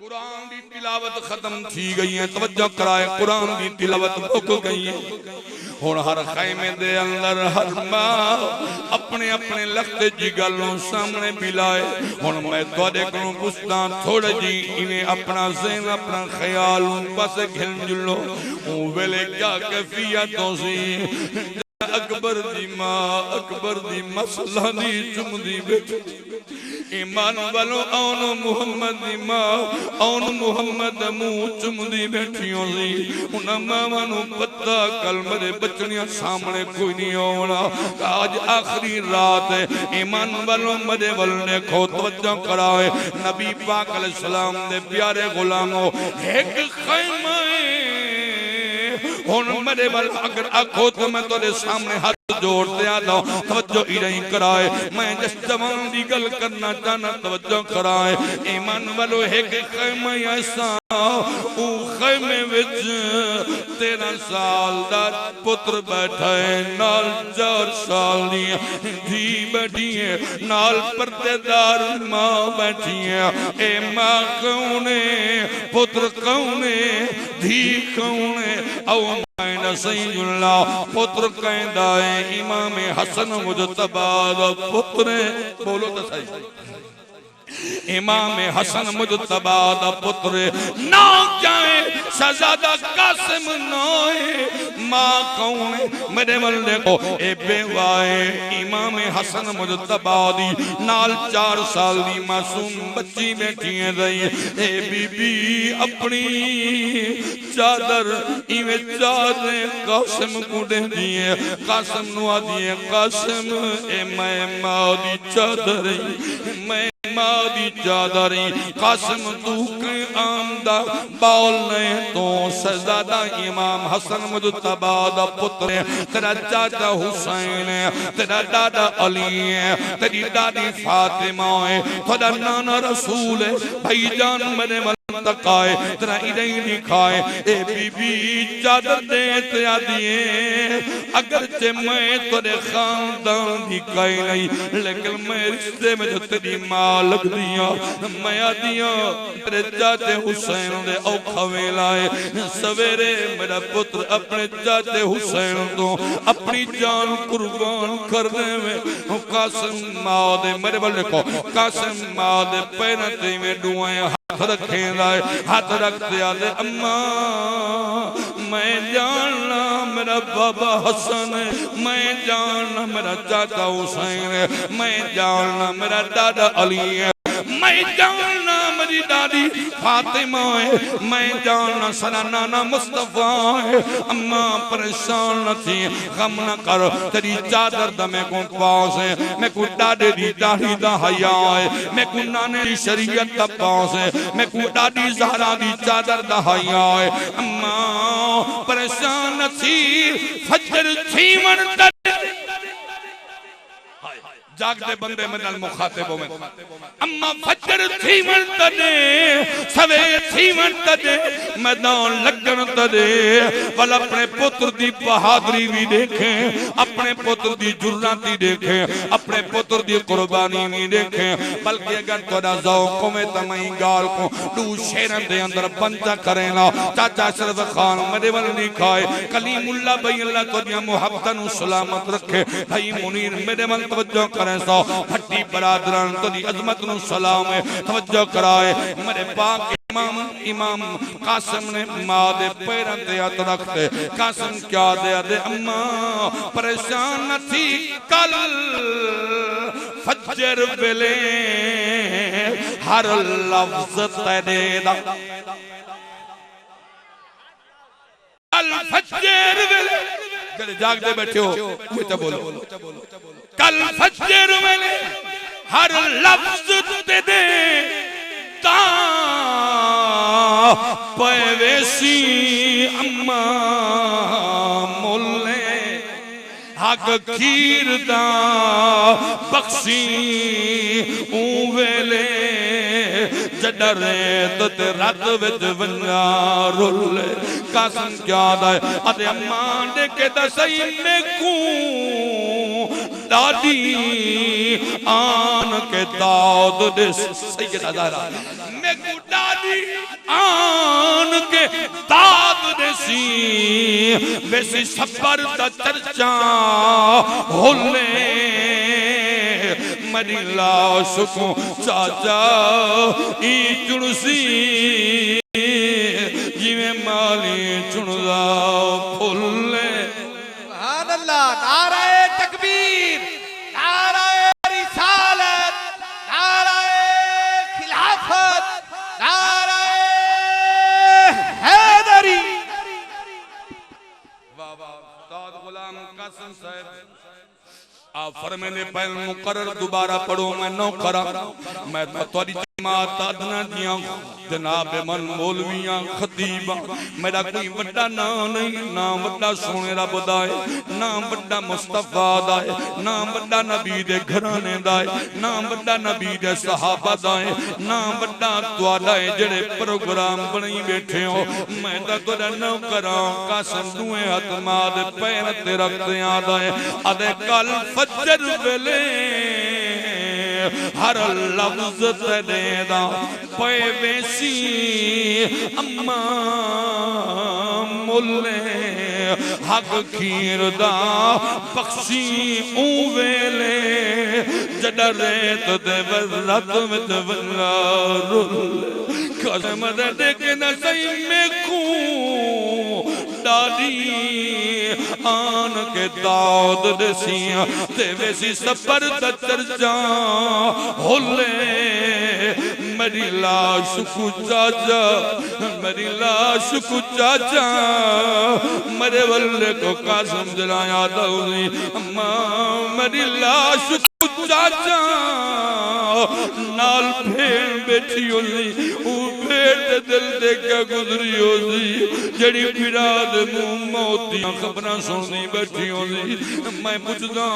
कुरान दी तिलावत खत्म थी गई है तवज्जो कराए कुरान दी तिलावत मुक गई है हुन हर खैमे दे अंदर हर मां अपने अपने लखते जी गलों सामने मिलाए हुन मैं तोड़े को पुछदा थोड़े जी इन्हें अपना ज़हन अपना ख्याल बस घिल जुलो ओ वेले क्या कैफियत सी अकबर दी मां अकबर दी मसला दी चुमदी बैठी ईमान वालों औन मुहम्मद दी मां औन मुहम्मद मुंह चुमदी बैठियों सी उन मावां नु पता कल मेरे बचनियां सामने कोई नहीं आना आज आखिरी रात है ईमान वालों मेरे वल देखो तवज्जो कराए नबी पाक अलैहि सलाम दे प्यारे गुलामों एक खैमा हुन मेरे वाल अगर आखो तो मैं तेरे सामने हाथ जोड़ते आता तवज्जो इरई कराए मैं जिस जवान दी गल करना चाहना तवज्जो कराए ईमान वालो एक खैमा ऐसा ओ खैमे विच 13 साल दा पुत्र बैठा है नाल 4 साल दी धी बैठी है नाल पर्देदार मां बैठी है ए मां कौन है पुत्र कौन है धी कौन है औ सैयदुल्लाह पुत्र कहंदा है इमाम हसन मुजतबा दा पुत्र बोलो तो सही इमाम हसन मुजतबा दा पुत्र ना जाए शहजादा कासिम नाए मां कौन मेरे वल देखो ए बेवाए इमाम हसन मुजतबा दी नाल 4 साल दी मासूम बच्ची बैठी है रही ए बीबी अपनी चादर इवे चादर कासिम को देंदी है कासिम नु आदी है कासिम ए मैं मां दी चादर मैं मां दी चादरी कासिम तू के आमदा बाल ने तो शहजादा इमाम हसन मुजतबा दा पुत्र तेरा चाचा हुसैन है तेरा दादा अली है तेरी दादी फातिमा है तेरा नाना रसूल है भाईजान मेरे तकाए तेरा इधर लिखाए ए बीबी चादर दे तेरा दिए अगर चे मैं तेरे खानदान दी कई नहीं लेकिन मैं रिश्ते में जो तेरी मां लग दिया मैं आदिया तेरे चाचे हुसैन दे औखा वेला है सवेरे मेरा पुत्र अपने चाचे हुसैन तो अपनी जान कुर्बान करने में कासिम मां दे मेरे बल देखो कासिम मां दे पैरों ते में दुआएं हाथ रखे हाथ रखते आले अम्मा मैं जानना मेरा बाबा हसन है मैं जानना मेरा चाचा हुसैन है मैं जानना मेरा दादा अली है मैं जानना मेरी दादी फातिमा है मैं जानना सना नाना मुस्तफा है अम्मा परेशान न थी गम न कर तेरी चादर दा मैं को पास है मैं को दादे दी दाढ़ी दा हया है मैं को नाने दी शरीयत दा पास है मैं को दादी ज़हरा दी चादर दा हया है अम्मा परेशान न थी फजर थी मन जागते बंदे में नल मुखातिबों में अम्मा फजर थी मन तदे सवेर थी मन तदे मैदान लगन तदे वल अपने पुत्र दी बहादुरी भी देखे अपने पुत्र दी जुर्राती देखे अपने पुत्र दी कुर्बानी भी देखे बल्कि अगर तोड़ा ज़ौक़ में तमई गाल को दू शेरन दे अंदर पंचा करेना चाचा अशरफ खान मेरे वल नहीं खाए कलीमुल्लाह भाई अल्लाह तोड़िया मुहब्बतन सलामत रखे भाई मुनीर मेरे मन तवज्जो सो हट्टी बरादरान तोदी अजमत नु सलाम है तवज्जो कराए मेरे पाक इमाम कासिम ने मां दे पैरों ते हाथ रखते कासिम क्या दे अम्मा परेशान न थी कल फजर वेले हर लफ्ज तेरे दा कल फजर वेले जागते बैठे हो तो बोलो कल फजर वेले हर लफ्ज ते दे ता पैवेसी अम्मा मोले हक खीर दा बख्शी ऊ वेले जडरे ते रात विच वन्ना रुले कासिम क्या दाए अते अम्मा ने के दसई में को दादी आन के दाद दे सैयदा ज़हरा मैं को दादी आन के दाद दे सी वैसे सबर दा चर्चा होले मरी लाश को चाचा ई चुनसी जिवे माली चुनदा फुले सुभान अल्लाह नारे तकबीर नारे रिसालत नारे खिलाफत नारे हैदरी वाह वाह उस्ताद गुलाम कासिम साहब आप फरमाने पहल मुकर्रर दोबारा पढ़ो मैं नौ करा मैं तो तोरी जमात अदना दिया जनाब मन मौलवियां खतीबा मेरा कोई वड्डा नाम नहीं ना वड्डा सोने रब दा है ना वड्डा मुस्तफा दा है ना वड्डा नबी दे घराने दा है ना वड्डा नबी दे सहाबा दा है ना वड्डा तुहाडा है जेड़े प्रोग्राम बनाई बैठे हो मैं तां तुहाडा नौकरां कसम दुए हथ माद पैर ते रखते आदा है अदे कल फजर वेले हर लफ्ज तेरे दा पे वेसी अम्मा मुल्ले हक खीर दा बख्शी ऊ वेले जड़ा रेत दे वरत विच वल्ला रुल कसम दे के न सही में को दादी आन के दाद दसिया ते वैसी सबर चर्चा होले मेरी लाश को चाचा मेरी लाश को चाचा मेरे वल्ले को कसम जलाया दौनी अम्मा मेरी लाश को चाचा नाल भेड़ बैठी होली वो भेड़ दिल दे के गुजरी होली जड़ी फिरा दे मुंह मौतियां खबरां सुनदी बैठी होली मैं पुछदा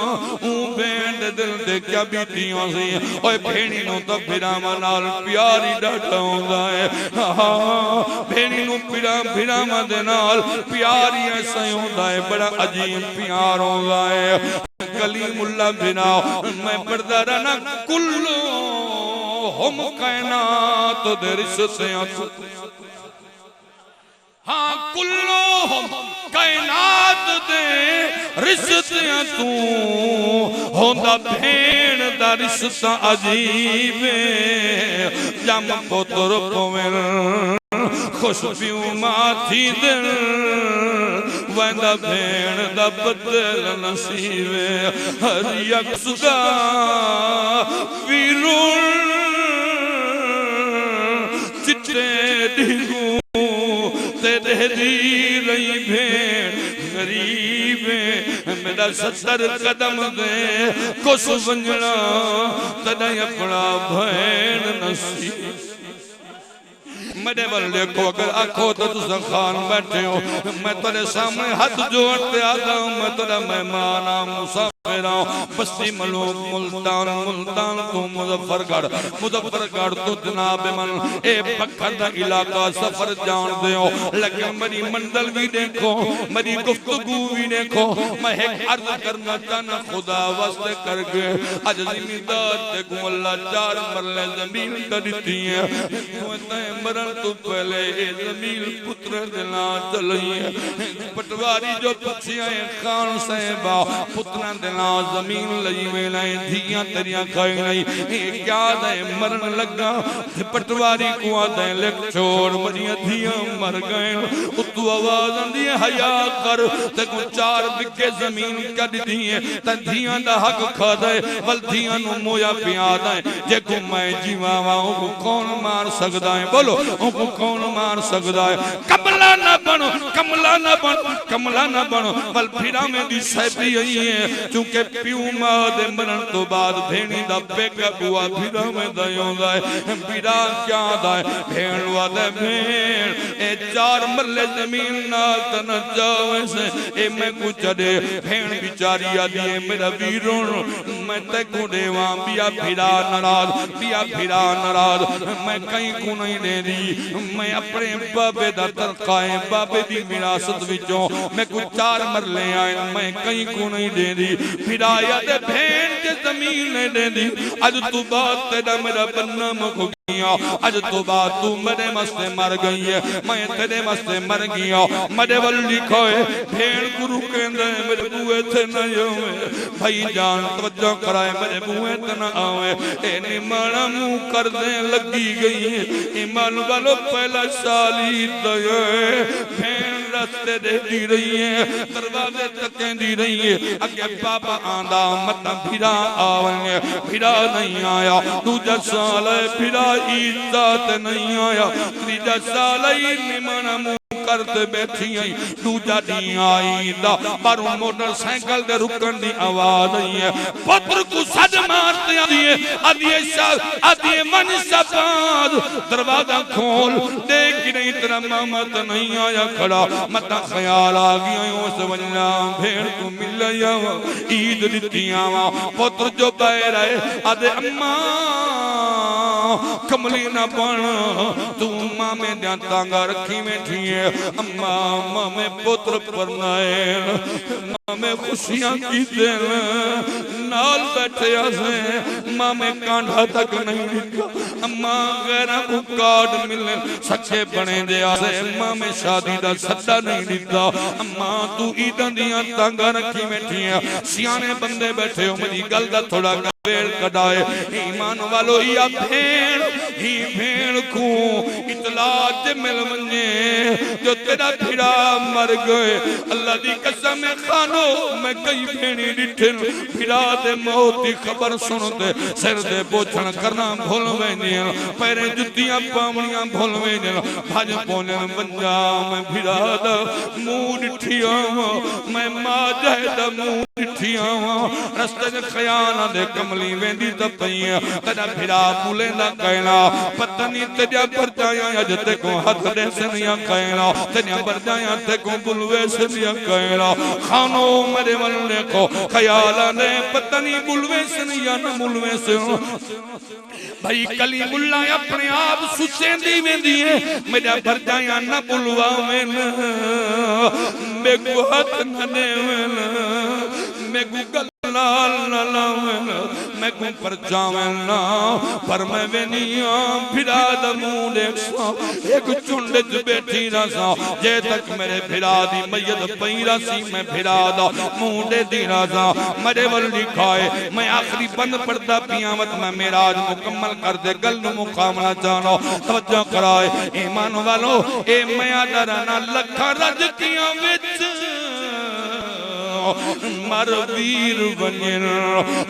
वो भेड़ दिल दे क्या बीतियां सी ओए भेड़ी नु तो फिरावां नाल प्यार ही डाटा होंदा है हां भेड़ी नु फिरावां दे नाल प्यार ही ऐसा होंदा है बड़ा अजीब प्यार होंदा है कलीमुल्लाह बिना मैं पढ़दा रहना कुल्लो हम कायनात दे रिश्ते हाँ कुल्लो हम कायनात दे रिश्ते तू होंदा भेड़ दा रिश्ता अजीब जम पुत्र पवें खुशबू माथी दिल वंदा भेड़ दा बदल नसीबे हर यक्स दा वीरुल चिट्टे दिगू तेरे दी रही भेड़ गरीब मेरा 70 कदम दे कुछ वंजना तदा अपना भेड़ नसीब मेरे बल देखो अगर आखो तो तुम खान बैठे हो मैं तेरे सामने हाथ जोड़ते आता हूँ मैं तेरा मेहमान मुसाफिर हूँ बस्ती मलूक मुल्तान मुल्तान तो मुजफ्फरगढ़ तो जनाब मन ए बखर दा इलाका सफर जान दे हो लेकिन मेरी मंजिल भी देखो मेरी गुफ्तगू भी देखो मैं एक अर्ज करना चाहना खुदा वास्ते करके आज जिम्मेदार ते को अल्लाह 4 मरले जमीन कर दी है मरण तो पहले जमीन पुत्र दिला चली पटवारी जो पुछिया खान साहिबा पुत्रा दिला जमीन लई वेला धियां तेरिया खाई नहीं क्या दे मरण लगा पटवारी को आदे लिख छोड़ मरिया धियां मर गए उतु आवाज आंदी है हया कर ते को 4 बिघे जमीन कद दी है ते धियां दा हक खा दे वल धियां नु मोया पिया दे जे को मैं जीवावा को कौन मार सकदा है बोलो को कौन मार सकदा है कमला ना बनो कमला ना बनो कमला ना बनो वल फिरा में दी सैबी आई है क्योंकि प्यू मां दे मरण तो बाद भेणी दा पेका बुआ फिरा में दयोंदा है फिरा क्या दा भेण वाले भेण ए 4 मरले जमीन नाल तन जावे से ए मैं को चढ़े भेण बिचारी आदी है मेरा वीरों मैं ते को देवा बिया फिरा नाराज मैं कहीं को नहीं दे दी मैं अपने बाबे दा तरकाए बाबे दी विरासत विचों मैं को 4 मरले आए मैं कहीं को नहीं दे दी फिराया दे भेड़ के जमीन ने दे दी आज तू बात तेरा मेरा बन्ना मुख गया आज तू बात तू मेरे मस्ते मर गई है मैं तेरे मस्ते मर गया मेरे वल लिखो है भेड़ गुरु कहंदे मेरे बुए थे न आवे भाई जान तवज्जो कराए मेरे बुए ते न आवे ए निमाना मुंह कर दे लगी गई है ईमान वालों पहला साली दये भेड़ रास्ते देती रही है दरवाजे तकेंदी रही है अगे पापा आंदा मत फिरा आवे फिरा नहीं आया दूजा साल फिरा इज्जत नहीं आया तीजा साल निमन करते बैठी आई दूजा दी आई दा पर मोटरसाइकिल दे रुकन दी आवाज आई है पुत्र को सद मार आदिए शाह आदिए मन सबाद दरवाजा खोल देख नहीं तेरा मामा तो नहीं आया खड़ा मत ख्याल आ गया उस वजना भेड़ को मिल जावा ईद दिती आवा पुत्र जो बह रहे आदे अम्मा कमली ना बन तू मामे दिया तांगा रखी बैठी है अम्मा मामे पुत्र परनाए मामे खुशियां की देन नाल बैठे आसे मामे कांधा तक नहीं दिखा अम्मा गैरा को कार्ड मिलने सच्चे बने दे आसे मामे शादी दा सद्दा नहीं दिता अम्मा तू ईदां दियां तांगा रखी बैठी है सियाने बंदे बैठे हो मेरी गल दा थोड़ा वेल कडाए ईमान वालो या भेड़ को इतला ते मिल वने जो तेरा भिड़ा मर गए अल्लाह दी कसम खानो मैं कई भेणी डिठन भिड़ा दे मौत दी खबर सुनते सिर दे बोझण करना भूल वेंदे पैरे जुतियां पावणियां भूल वेंदे भज पोने वंजा मैं भिड़ा दा मुंह डिठिया मैं मां जाए दा मुंह डिठिया रस्ते दे खयाना दे कमली वेंदी त पई तेरा भिड़ा बुले ना कहना पत्नी तेजा परजाया अज ते को हाथ दे सनिया कहना तेजा परजाया ते को बुलवे सनिया कहना खानो मेरे मन देखो ख्याल ने पत्नी बुलवे सनिया न बुलवे से भाई कलीमुल्लाह अपने आप सुसेंदी वेंदी है मेरा परजाया न बुलवा में मेगु हाथ न देवन मेगु लाल लाल मैं को पर जावना पर मैं वेनिया फिरा द मुंह देखसा एक चुंड च बैठी रसा जे तक मेरे फिरा दी मैयत पई रसी मैं फिरा दा मुंह दे दी रसा मेरे वल लिखाए मैं आखिरी बंद पड़ता पियामत में मेराज मुकम्मल कर दे गल नु मुकामला जानो तवज्जो कराए ईमान वालो ए मैं दराना लखा रज किया विच मर वीर बन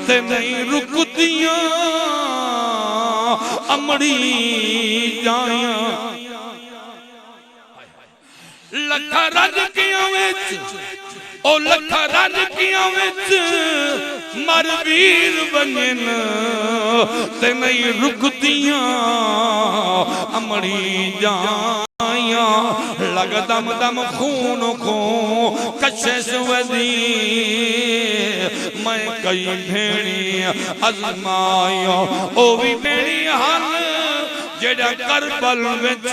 ते नहीं रुकदियां अमड़ी जाया लखा रज किया विच ओ लखा रज किया विच मर वीर बन ते नहीं रुकदियां अमड़ी जाया लग दम दम खून को कशिश वदी मैं कई भेड़ी अजमाया ओ भी भेड़ी हल जेड़ा करबल विच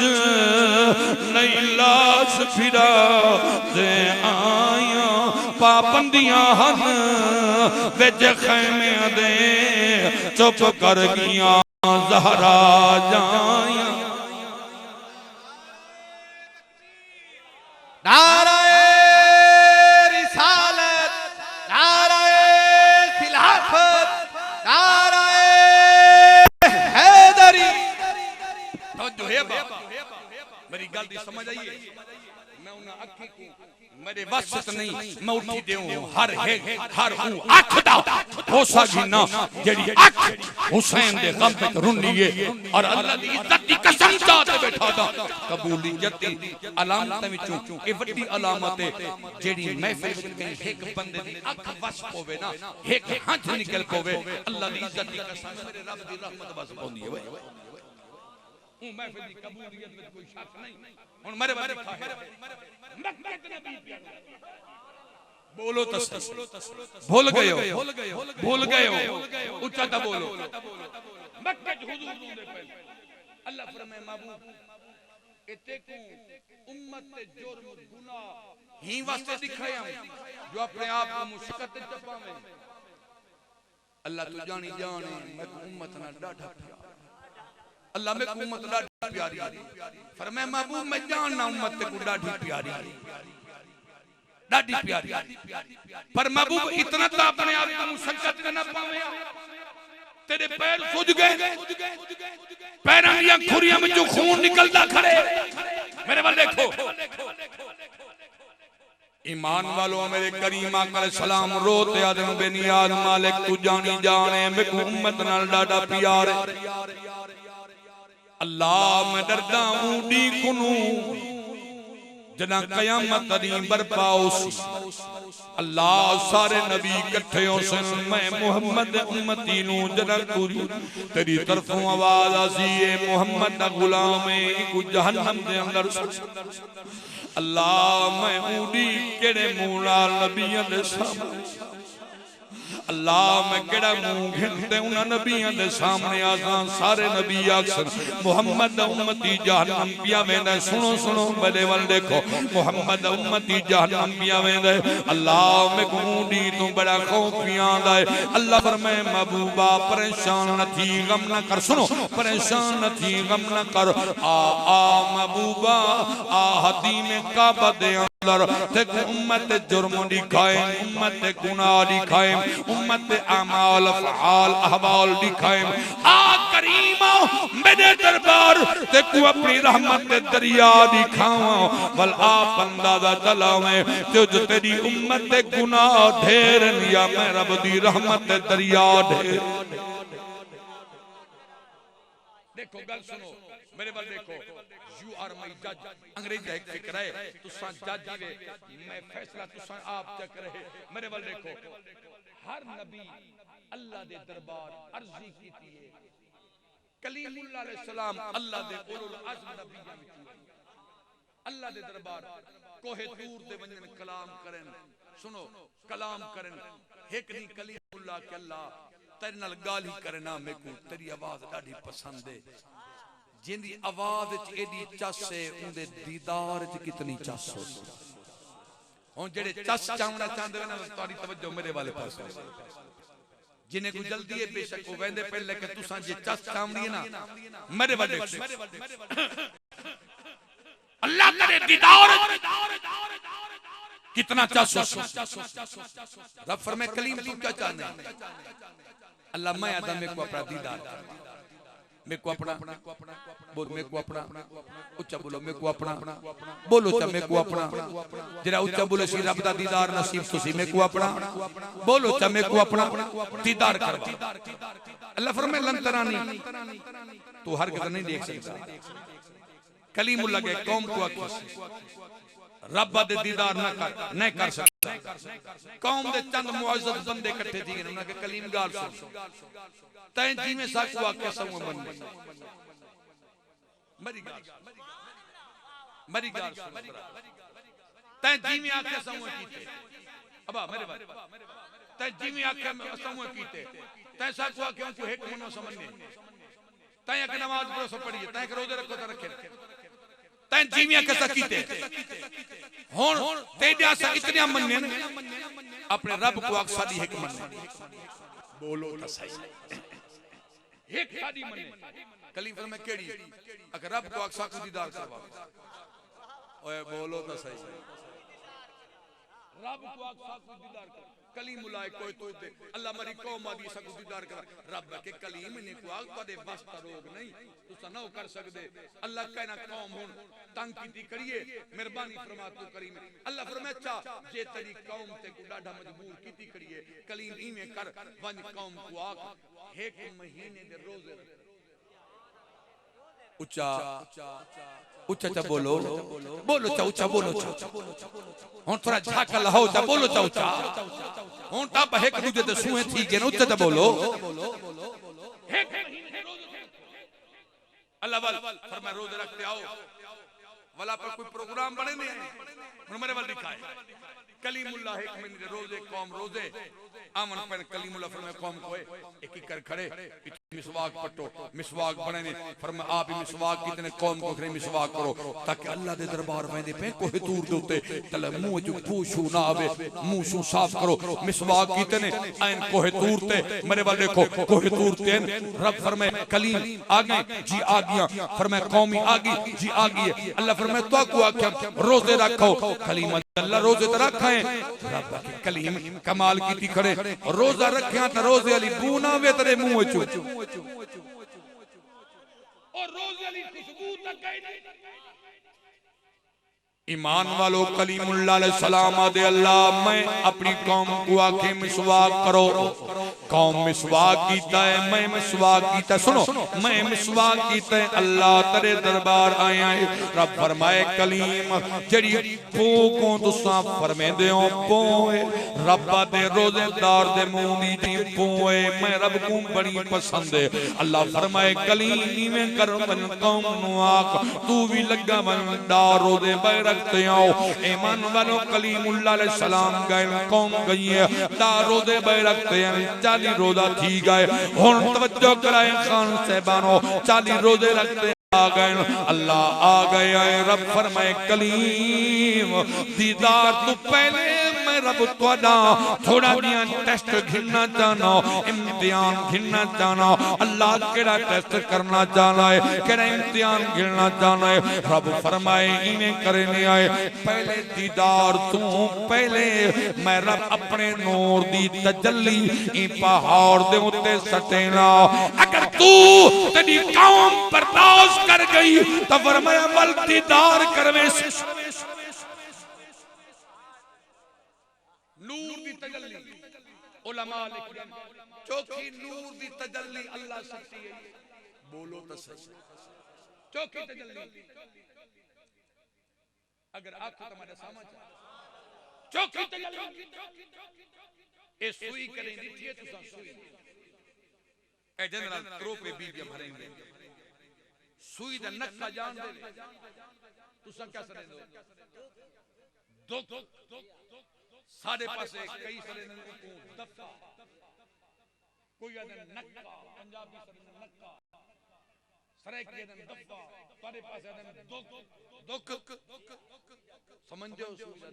नहीं लाश फिरा दे आया पाबंदियां हन विच खैमे दे चुप कर गया ज़हरा जाया नाराए रिसालत नाराए खिलाफत नाराए हैदरी तो जो है बाबा मेरी गल दी समझ आई है मैं उन अखी को मेरे वस नहीं मैं उठी देऊं हर अख दा होसा गिना जेड़ी अख हुसैन दे गम पे रुनी है और अल्लाह दी इज्जत दी कसम चाहते बैठा था कबूलियत दी अलामत विचों ए वड्डी अलामत है जेड़ी महफिल विच कहीं एक बंदे दी अख वस होवे ना एक हाथ निकल पवे अल्लाह दी इज्जत दी कसम मेरे रब दी रहमत वस होंदी है ओ महफिल दी कबूलियत में कोई शक नहीं हुन मेरे मक्के के नबी बोलो तस भूल गए हो ऊंचा ता बोलो मक्के हुजूर दे पहले अल्लाह फरमाए महबूब इते को उम्मत ते जुर्म गुनाह ही वास्ते दिखाया जो अपने आप को मुशक्कत ते पावे अल्लाह तू जानी जाने मैं उम्मत ना डाढ़ा प्यार अल्लाह में उम्मत डाढ़ी प्यारी फरमाए महबूब मैं जानना उम्मत को डाढ़ी प्यारी डाढ़ी प्यारी पर महबूब इतना तो अपने आप को मुशक्कत करना पावे तेरे पैर सूज गए पैरों दी खुरियां में जो खून निकलता खड़े मेरे वाल देखो ईमान वालों मेरे करीम आका सलाम रोते आदम बेनियाज मालिक तू जानी जाने मैं उम्मत नाल डाढ़ा प्यार अल्लाह मैं डरदा हूं डी कुनू जना कयामत दी बरपा होसी अल्लाह सारे नबी इकट्ठे होसन मैं मुहम्मद उम्मती नू जना पूरी तेरी तरफों आवाज आसी ए मुहम्मद दा गुलाम है को जहन्नम दे अंदर अल्लाह मैं उड़ी केड़े मुंह नाल नबियां दे सामने अल्लाह मैं केड़ा मुंह घिनते उन नबियां दे सामने आसा सारे नबी आखन मुहम्मद उम्मती जहन्नम पिया वेंदा सुनो सुनो मेरे वल देखो मुहम्मद उम्मती जहन्नम पिया वेंदा अल्लाह मैं गुंडी तो बड़ा खौफ पियांदा है अल्लाह फरमाए महबूबा परेशान न थी गम न कर सुनो परेशान न थी गम न कर आ महबूबा आ हदीम काबा दे ते उम्मत जुर्म दिखाए उम्मत गुनाह दिखाए उम्मत अमाल अफआल अहवाल दिखाए आ करीमा मेरे दरबार ते को अपनी रहमत दे दरिया दिखावा वल आप अंदाजा चलावे ते जो तेरी उम्मत दे गुनाह ढेर या मैं रब दी रहमत दे दरिया ढेर देखो गल सुनो मेरे बल देखो यू आर माय जज अंग्रेजी एक फिक्र है तुसा जज वे मैं फैसला तुसा आप तक रहे मेरे बल देखो हर नबी अल्लाह दे दरबार अर्जी कीती है कलीमुल्लाह अलैहि सलाम अल्लाह दे उलुल अज़्म नबियां विच अल्लाह दे दरबार कोहे तूर ते वंजन कलाम करन सुनो कलाम करन एक दी कलीमुल्लाह के अल्लाह तेरे नाल गाल ही करना मेको तेरी आवाज डाडी पसंद है जिंदी आवाज च एडी चस है उंदे दीदार च कितनी चस हो हुन जेड़े चस चावना चाहंदे ना तोरी तवज्जो मेरे वाले पास जिन्हें को जल्दी है बेशक वो वेंदे पहले कि तुसा जे चस चावनी है ना मेरे वाले अल्लाह करे दीदार कितना चस हो रब फरमाए कलीम तू क्या चाहना अल्लाह मैं आदम में को अपना दीदार मैं को अपना बोल मैं को अपना उच्चा बोलो मैं को अपना बोलो चा मैं को अपना जरा उच्चा बोले सी रब दा दीदार नसीब तुसी मैं को अपना बोलो चा मैं को अपना दीदार करवा अल्लाह फरमाए लन तरानी तू हर किधर नहीं देख सकता कलीमुल्लाह के कौम को आखी रब दे दीदार न कर सकता कौम दे चंद मुअज्जज बंदे इकट्ठे थी उन्हां के कलीम गाल सुन तै जीवे साकू आके समो मन मरी गाल सुन तै जीवे आके समो कीते अबा मेरे बात तै जीवे आके समो कीते तै साकू आके उनको हेक मनो समझने तै एक नमाज पढ़ो सो पढ़िए तै रोजे रखो तो रखे तै जीविया कैसा कीते हुन तेजा सा इतने मन्ने अपने रब को आख सादी एक मन्ने बोलो तो सही एक सादी मन्ने कलीम में केड़ी अगर रब को आख साकू दीदार करवा ओए बोलो तो सही रब को आख साकू दीदार कर कलीमुल्लाह कोई तो दे अल्लाह मरी कौम आदि साकू दीदार कर रब के कलीम ने को आख पदे वास्ता रोग नहीं तुसा ना कर सकदे अल्लाह कहना कौम हुन तंग कीती करिए मेहरबानी फरमा तू करीम अल्लाह फरमाए चा जे तेरी कौम ते को डाढा मजबूर कीती करिए कलीम इमे कर वन कौम को आख एक महीने दे रोजे उच्चा उच्चा चा बोलो बोलो चा उच्चा बोलो चा हुन थोड़ा झाका लहो चा बोलो चा उच्चा हुन ता एक दूजे ते सुए थी के उच्चा चा बोलो एक महीने रोजे अल्लाह वाल फरमाए रोजे रखते आओ वाला पर कोई प्रोग्राम बने नहीं हुन मेरे वाल दिखाए कलीमुल्लाह एक महीने रोजे कौम रोजे आमन पर कलीमुल्लाह फरमाए कौम को एक ही कर खड़े मिसवाक पटो मिसवाक बने ने फरमाए आप ही मिसवाक कितने कौम को खरे मिसवाक करो ताकि अल्लाह दे दरबार में दे पे कोई दूर दे उते तले मुंह जो पूछू ना आवे मुंह सु साफ करो मिसवाक कितने ऐन कोई दूर ते मेरे वाल देखो कोई दूर ते रब फरमाए कलीम आ गए जी आ गया फरमाए कौमी आ गई जी आ गई अल्लाह फरमाए तो को आख्या रोजे रखो कलीम अल्लाह रोजे तो रखा है रब के कलीम कमाल की खड़े रोजा रखया त रोजे अली बूना वे तेरे मुंह चो और रोजे अली खुशबू तक गई नहीं ईमान वालों कलीमुल्लाह अलैहिस्सलाम दे अल्लाह मैं अपनी कौम को आखे मिसवाक करो। कौम मिसवाक कीता है, मैं मिसवाक कीता, सुनो मैं मिसवाक कीता है, अल्लाह तेरे दरबार आया है। रब फरमाए कलीम जड़ी पो को तुसा फरमेंदे हो पो है रब दे रोजेदार दे मुंह दी जी पो है मैं रब को बड़ी पसंद है। अल्लाह फरमाए कलीम इवें कर मन कौम नु आख तू भी लगा मन डार रोजे बैर ईमान वालों कलीमुल्लाह अलैहिस्सलाम गए कौम गई है दारो दे बैरकते हैं 40 रोजा थी गए। हुन तवज्जो कराए खान साहबानो 40 रोजे रखते आ गए अल्लाह आ गया है। रब फरमाए कलीम दीदार तू पहले मैं रब तुहाडा थोड़ा जिहा टेस्ट घिनना चाहना इम्तिहान घिनना चाहना। अल्लाह केड़ा टेस्ट करना चाहना है केड़ा इम्तिहान घिनना चाहना है। रब फरमाए इवें करने आए पहले दीदार तू पहले मैं रब अपने नूर दी तजल्ली ई पहाड़ दे उत्ते सटेना। अगर तू तेरी कौम बर्दाश्त कर गई तो फरमाया वल दीदार करवे नूर दी तजल्ली उलमा लिखते चौकी नूर दी तजल्ली अल्लाह सच्ची है बोलो तो सच चौकी तजल्ली अगर आंख तुम्हारे सामने चौकी तजल्ली ए सुई करें दिखिए तुसा सुई ए जनरल क्रोपे बीबियां भरेंगे सुई दा नक्का जान दे तुसा क्या सरे दो साडे पासे कई सरे को दफा कोई आदन नक्का पंजाबी सरे नक्का सरे के आदन दफा साडे पासे आदन दुख समझो सुई दा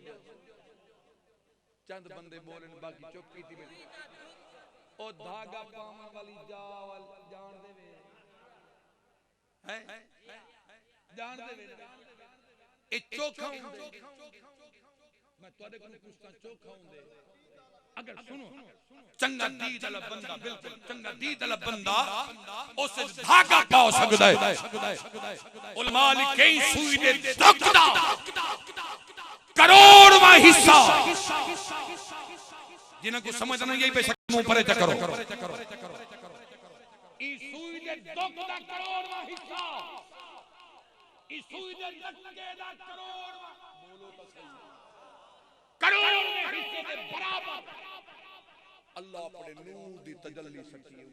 चंद बंदे बोलन बाकी चुप कीती बैठी ओ धागा पावन वाली जावल जान देवे है जान देवे ए चोखा हुंदे मैं तोड़े को पूछता चोखा हुंदे अगर सुनो चंगा दीद वाला बंदा बिल्कुल चंगा दीद वाला बंदा उस धागा पा सकदा है। उलमा लिखे सुई दे दकदा करोड़वां हिस्सा जिन्हें को समझ नहीं यही पे मुंह परे करो ई सुई दे दकदा करोड़वां हिस्सा ई सुई दे दकदे दा करोड़वां बोलो तो सही करोड़वें हिस्से के बराबर अल्लाह अपने नूर दी तजल्ली सच्ची है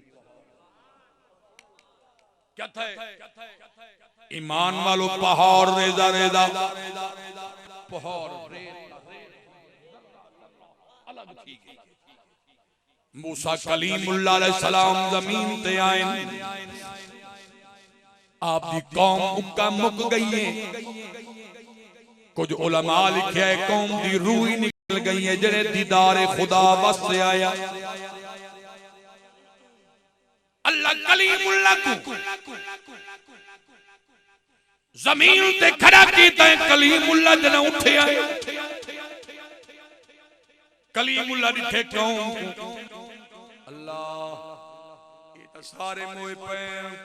क्या था ईमान वालों पहाड़ रेजा रेजा पहाड़ अलग ठीक है। मूसा कलीमुल्लाह अलैहिस्सलाम जमीन ते आए आपकी कौम उक्का मुक गई है। कुछ उलमा लिखे है कौम दी रूह ही निकल गई है जेड़े दीदार खुदा वास्ते आया। अल्लाह कलीमुल्लाह को जमीन ते खड़ा कीता है। कलीमुल्लाह जना उठे आए कलीमुल्लाह दिखे कौम अल्लाह ये तो सारे मोए पे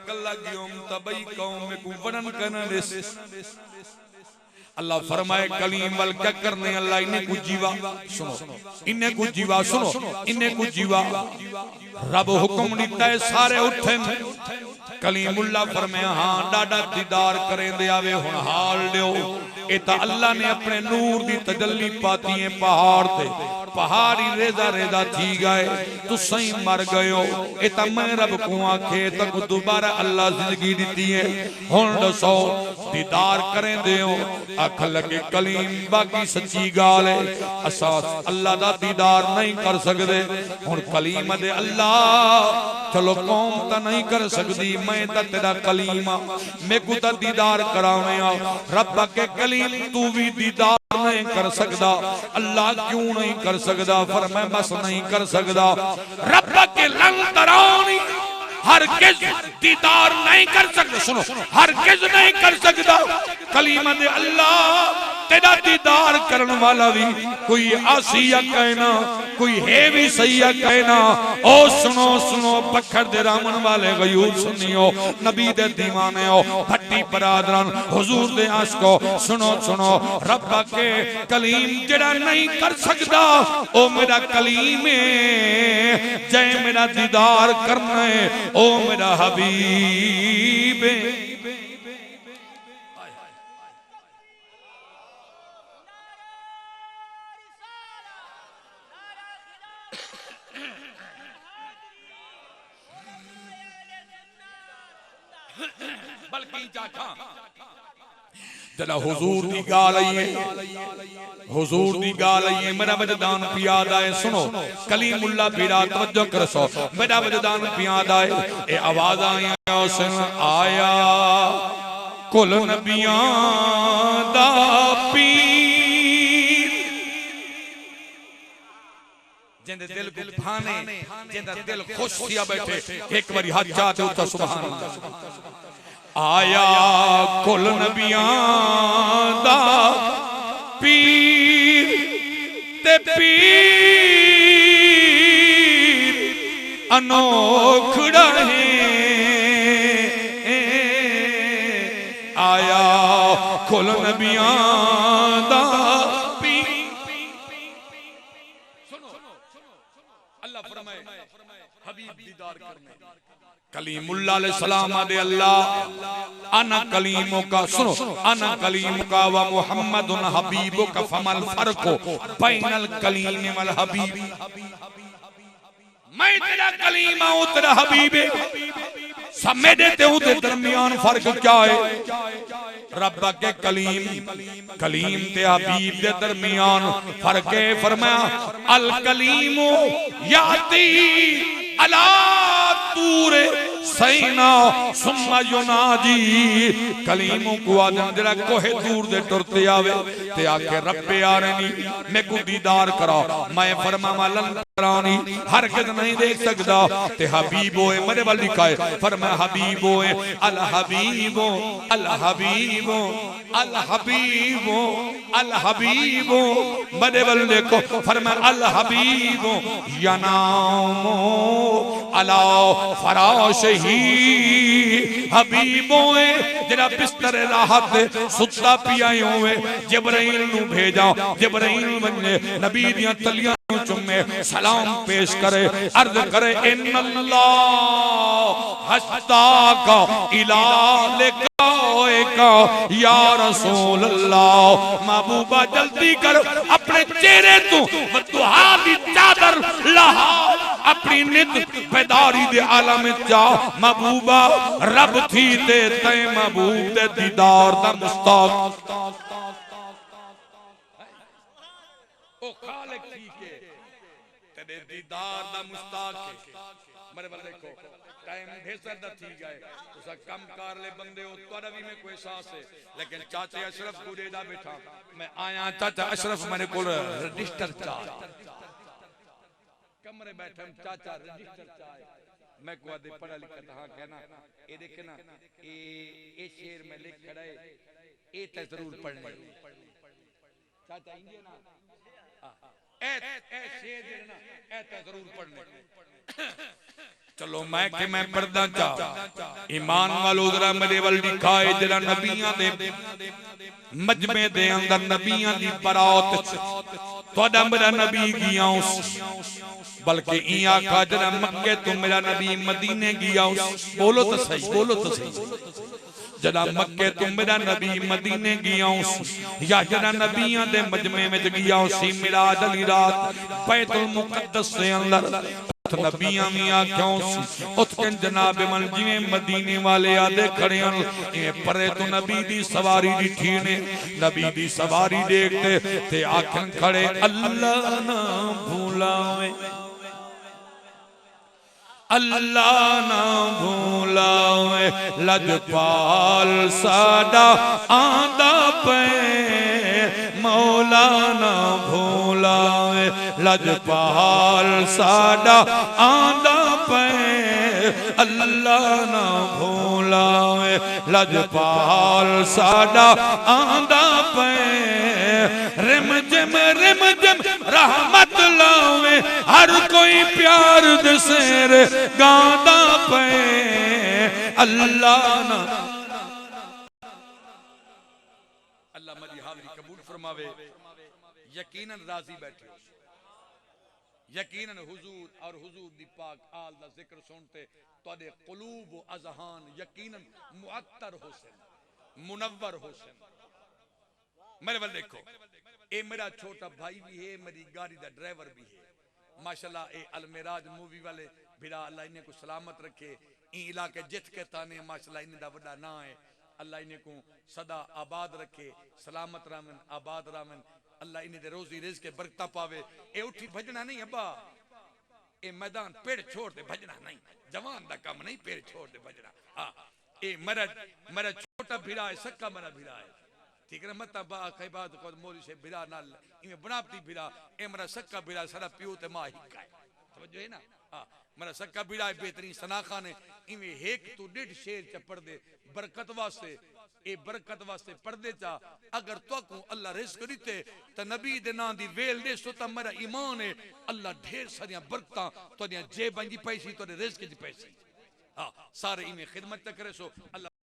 कल्ला गियोम तबई कौम में को वर्णन करना देस अल्लाह फरमाए कलीम वल क्या करने अल्लाह इन्हें कुछ जीवा सुनो इन्हें कुछ जीवा सुनो इन्हें कुछ जीवा रब हुक्म दिता है सारे उठन कलीमुल्लाह फरमाया हां डाडा दीदार करें दे आवे हुन हाल दियो। ए ता अल्लाह ने अपने नूर दी तजल्ली पाती है पहाड़ ते पहाड़ी रेजा रेजा थी गए तू सही मर गयो। ए ता मैं रब को आखे तक दोबारा अल्लाह जिंदगी दी है हुन दसो दीदार करें दियो। अख लगे कलीम बाकी सच्ची गाल है असा अल्लाह दा दीदार नहीं कर सकदे हुन कलीम दे अल्लाह चलो कौम ता नहीं कर सकदी मैं ता तेरा कलीम मैं को ता दीदार करावे रब के कलीम तू भी दीदार नहीं कर सकदा। अल्लाह क्यों नहीं कर सकदा फरमाया बस नहीं कर सकदा रब के लंतरानी हरगिज़ दीदार नहीं कर सकदा। सुनो हरगिज़ नहीं कर सकदा कलीम दे अल्लाह तेरा दीदार करने वाला भी कोई आसिया कहना कोई है भी सही कहना। ओ सुनो सुनो बखर दे रामन वाले गयूर सुनियो नबी दे दीवाने हो भट्टी बरादरान हुजूर दे आशिको सुनो सुनो रब के कलीम जेड़ा नहीं कर सकदा ओ मेरा कलीम है जय मेरा दीदार करना है ओ मेरा हबीब है। जरा हुजूर दी गाल आई है हुजूर दी गाल आई है मेरा वजदान पियाद आए सुनो कलीमुल्लाह पीरा तवज्जो करसो मेरा वजदान पियाद आए ए आवाज आई हुसैन आया कुल नबियां दा पीर जिंदे दिल को भाने जिंदा दिल खुश थिया बैठे एक बारी हाथ चाहते उठा सुभान अल्लाह। आया कुल नबियां दा पीर ते पीर अनोखड़ा है आया कुल नबियां दा पीर। सुनो अल्लाह फरमाए हबीब दीदार करने कलीमुल्लाह अलैहिस्सलाम आदे अल्लाह अना कलीमों का सुनो अना कलीम का व मुहम्मदुन हबीबो का फमल फर्को बैनल कलीम वल हबीब। मैं तेरा कलीम हूं तेरा हबीब है सब मेरे ते उदे दरमियान फर्क क्या है। रब के कलीम कलीम ते हबीब दे दरमियान फर्क है। फरमाया अल कलीमो याती अला तूरे सैना सुम्मा युनाजी कलीमों को आदम जरा कोहे दूर दे टुरते आवे ते आके रब्बे आ रही मैं को दीदार करा मैं फरमावा लंदरानी हर किद नहीं देख सकदा ते हबीब होए मेरे वाल लिखा है फरमाया हबीब होए अल हबीबो अल हबीबो अल हबीबो अल हबीबो मेरे वाल देखो फरमाया अल हबीबो यनामो अला फराश ही हबीबों जरा बिस्तर राहत सुता पिया होवे जिब्राइल नु भेजा जिब्राइल बने नबी दियां तलियां चुमे सलाम पेश करे अर्ज करे इन्नल्लाह हस्ताका इला लिकाएका या रसूल अल्लाह। महबूबा जल्दी कर अपने चेहरे तू दुआ दी चादर लहा अपनी नित बेदारी दे आलम जा महबूबा रब थी ते तै महबूब दे दीदार दा मुस्ताक ओ खालिक थी के तेरे दीदार दा मुस्ताक मेरे बल देखो टाइम ढेसर दा थी गए तुसा कम कार ले बंदे हो तोड़ा भी में कोई एहसास है लेकिन चाचा अशरफ पूरे दा बैठा मैं आया चाचा अशरफ मेरे को रजिस्टर चा कमरे बैठे चाचा रजिस्टर चाहे मैं को आदे पढ़ा लिखा हां कहना ये देखे ना ये शेर में लिख खड़ा है ये तो जरूर पढ़ने चाचा इंगे ना ए शेर जे ना ए तो जरूर पढ़ने चलो मैं कि मैं पढ़दा चा ईमान वालो जरा मेरे वल दिखाए जरा नबियां दे मजमे दे अंदर नबियां दी बरात तोड़ा मेरा नबी गया बल्कि इया का जरा मक्के तो मेरा नबी मदीने गया बोलो तो सही जरा मक्के तो मेरा नबी मदीने गया या जरा नबियां दे मजमे में गया सी मिराज अली रात बैतुल मुकद्दस से अंदर नबियां भी आख्या उठके जनाब मन जिवें मदीने वाले आदे खड़े हन परे तो नबी दी सवारी दिखी ने नबी दी सवारी देखते ते आखन खड़े अल्लाह ना भूलावे अल्लाह ना भूलावे लजपाल साडा आंदा पे मौला ना भूलावे लजपाल साडा आंदा पे अल्लाह ना भूलावे लजपाल साडा आंदा पे रिम जिम रहमत लावे हर कोई प्यार दे शेर गांदा पे अल्लाह ना अल्लाह मेरी हाज़री कबूल फरमावे। यकीनन राजी बैठे हो, यकीनन हुजूर और हुजूर दी पाक आल दा जिक्र सुनते तुहाडे क़ुलूब व अज़हान यकीनन मुअत्तर हुसैन मुनव्वर हुसैन। मेरे वाल देखो, ए मेरा छोटा भाई भी है, मेरी गाड़ी दा ड्राइवर भी है माशाल्लाह। ए अलमेराज मूवी वाले बिरा अल्लाह इन्हें को सलामत रखे। ई इलाके जित के ताने माशाल्लाह इन्हें दा बड़ा ना है। अल्लाह इन्हें को सदा आबाद रखे, सलामत रामन आबाद रामन। अल्लाह इन्हें दे रोजी रिज़्क़ के बरकत पावे। ए उठी भजना नहीं अब्बा, ए मैदान पेड़ छोड़ दे भजना नहीं, जवान दा काम नहीं पेड़ छोड़ दे भजना। हाँ ए मेरा छोटा भिरा है, सक्का मेरा भिरा है, ठीक है ना। मत बा कई बात को मोरी से भिरा नाल इमे बनावटी भिरा, ए मेरा सक्का भिरा सारा पियो ते मां हिक्का है, समझो है ना। हाँ मेरा सक्का भिरा है, बेहतरीन सनाखा ने इमे एक तू 1.5 शेर च पढ़ दे बरकत वास्ते। ए बरकत वास्ते पढ़दे चा अगर तो अल्लाह रिज़्क़ दिते तो नबी दे नां दी वेल दे सो ता मेरा ईमान है अल्लाह ढेर सारियां बरकतां तोदियां जेबां दी पैसी तोदे रिज़्क़ दी पैसी। हाँ सारे इमे खिदमत करे सो अल्लाह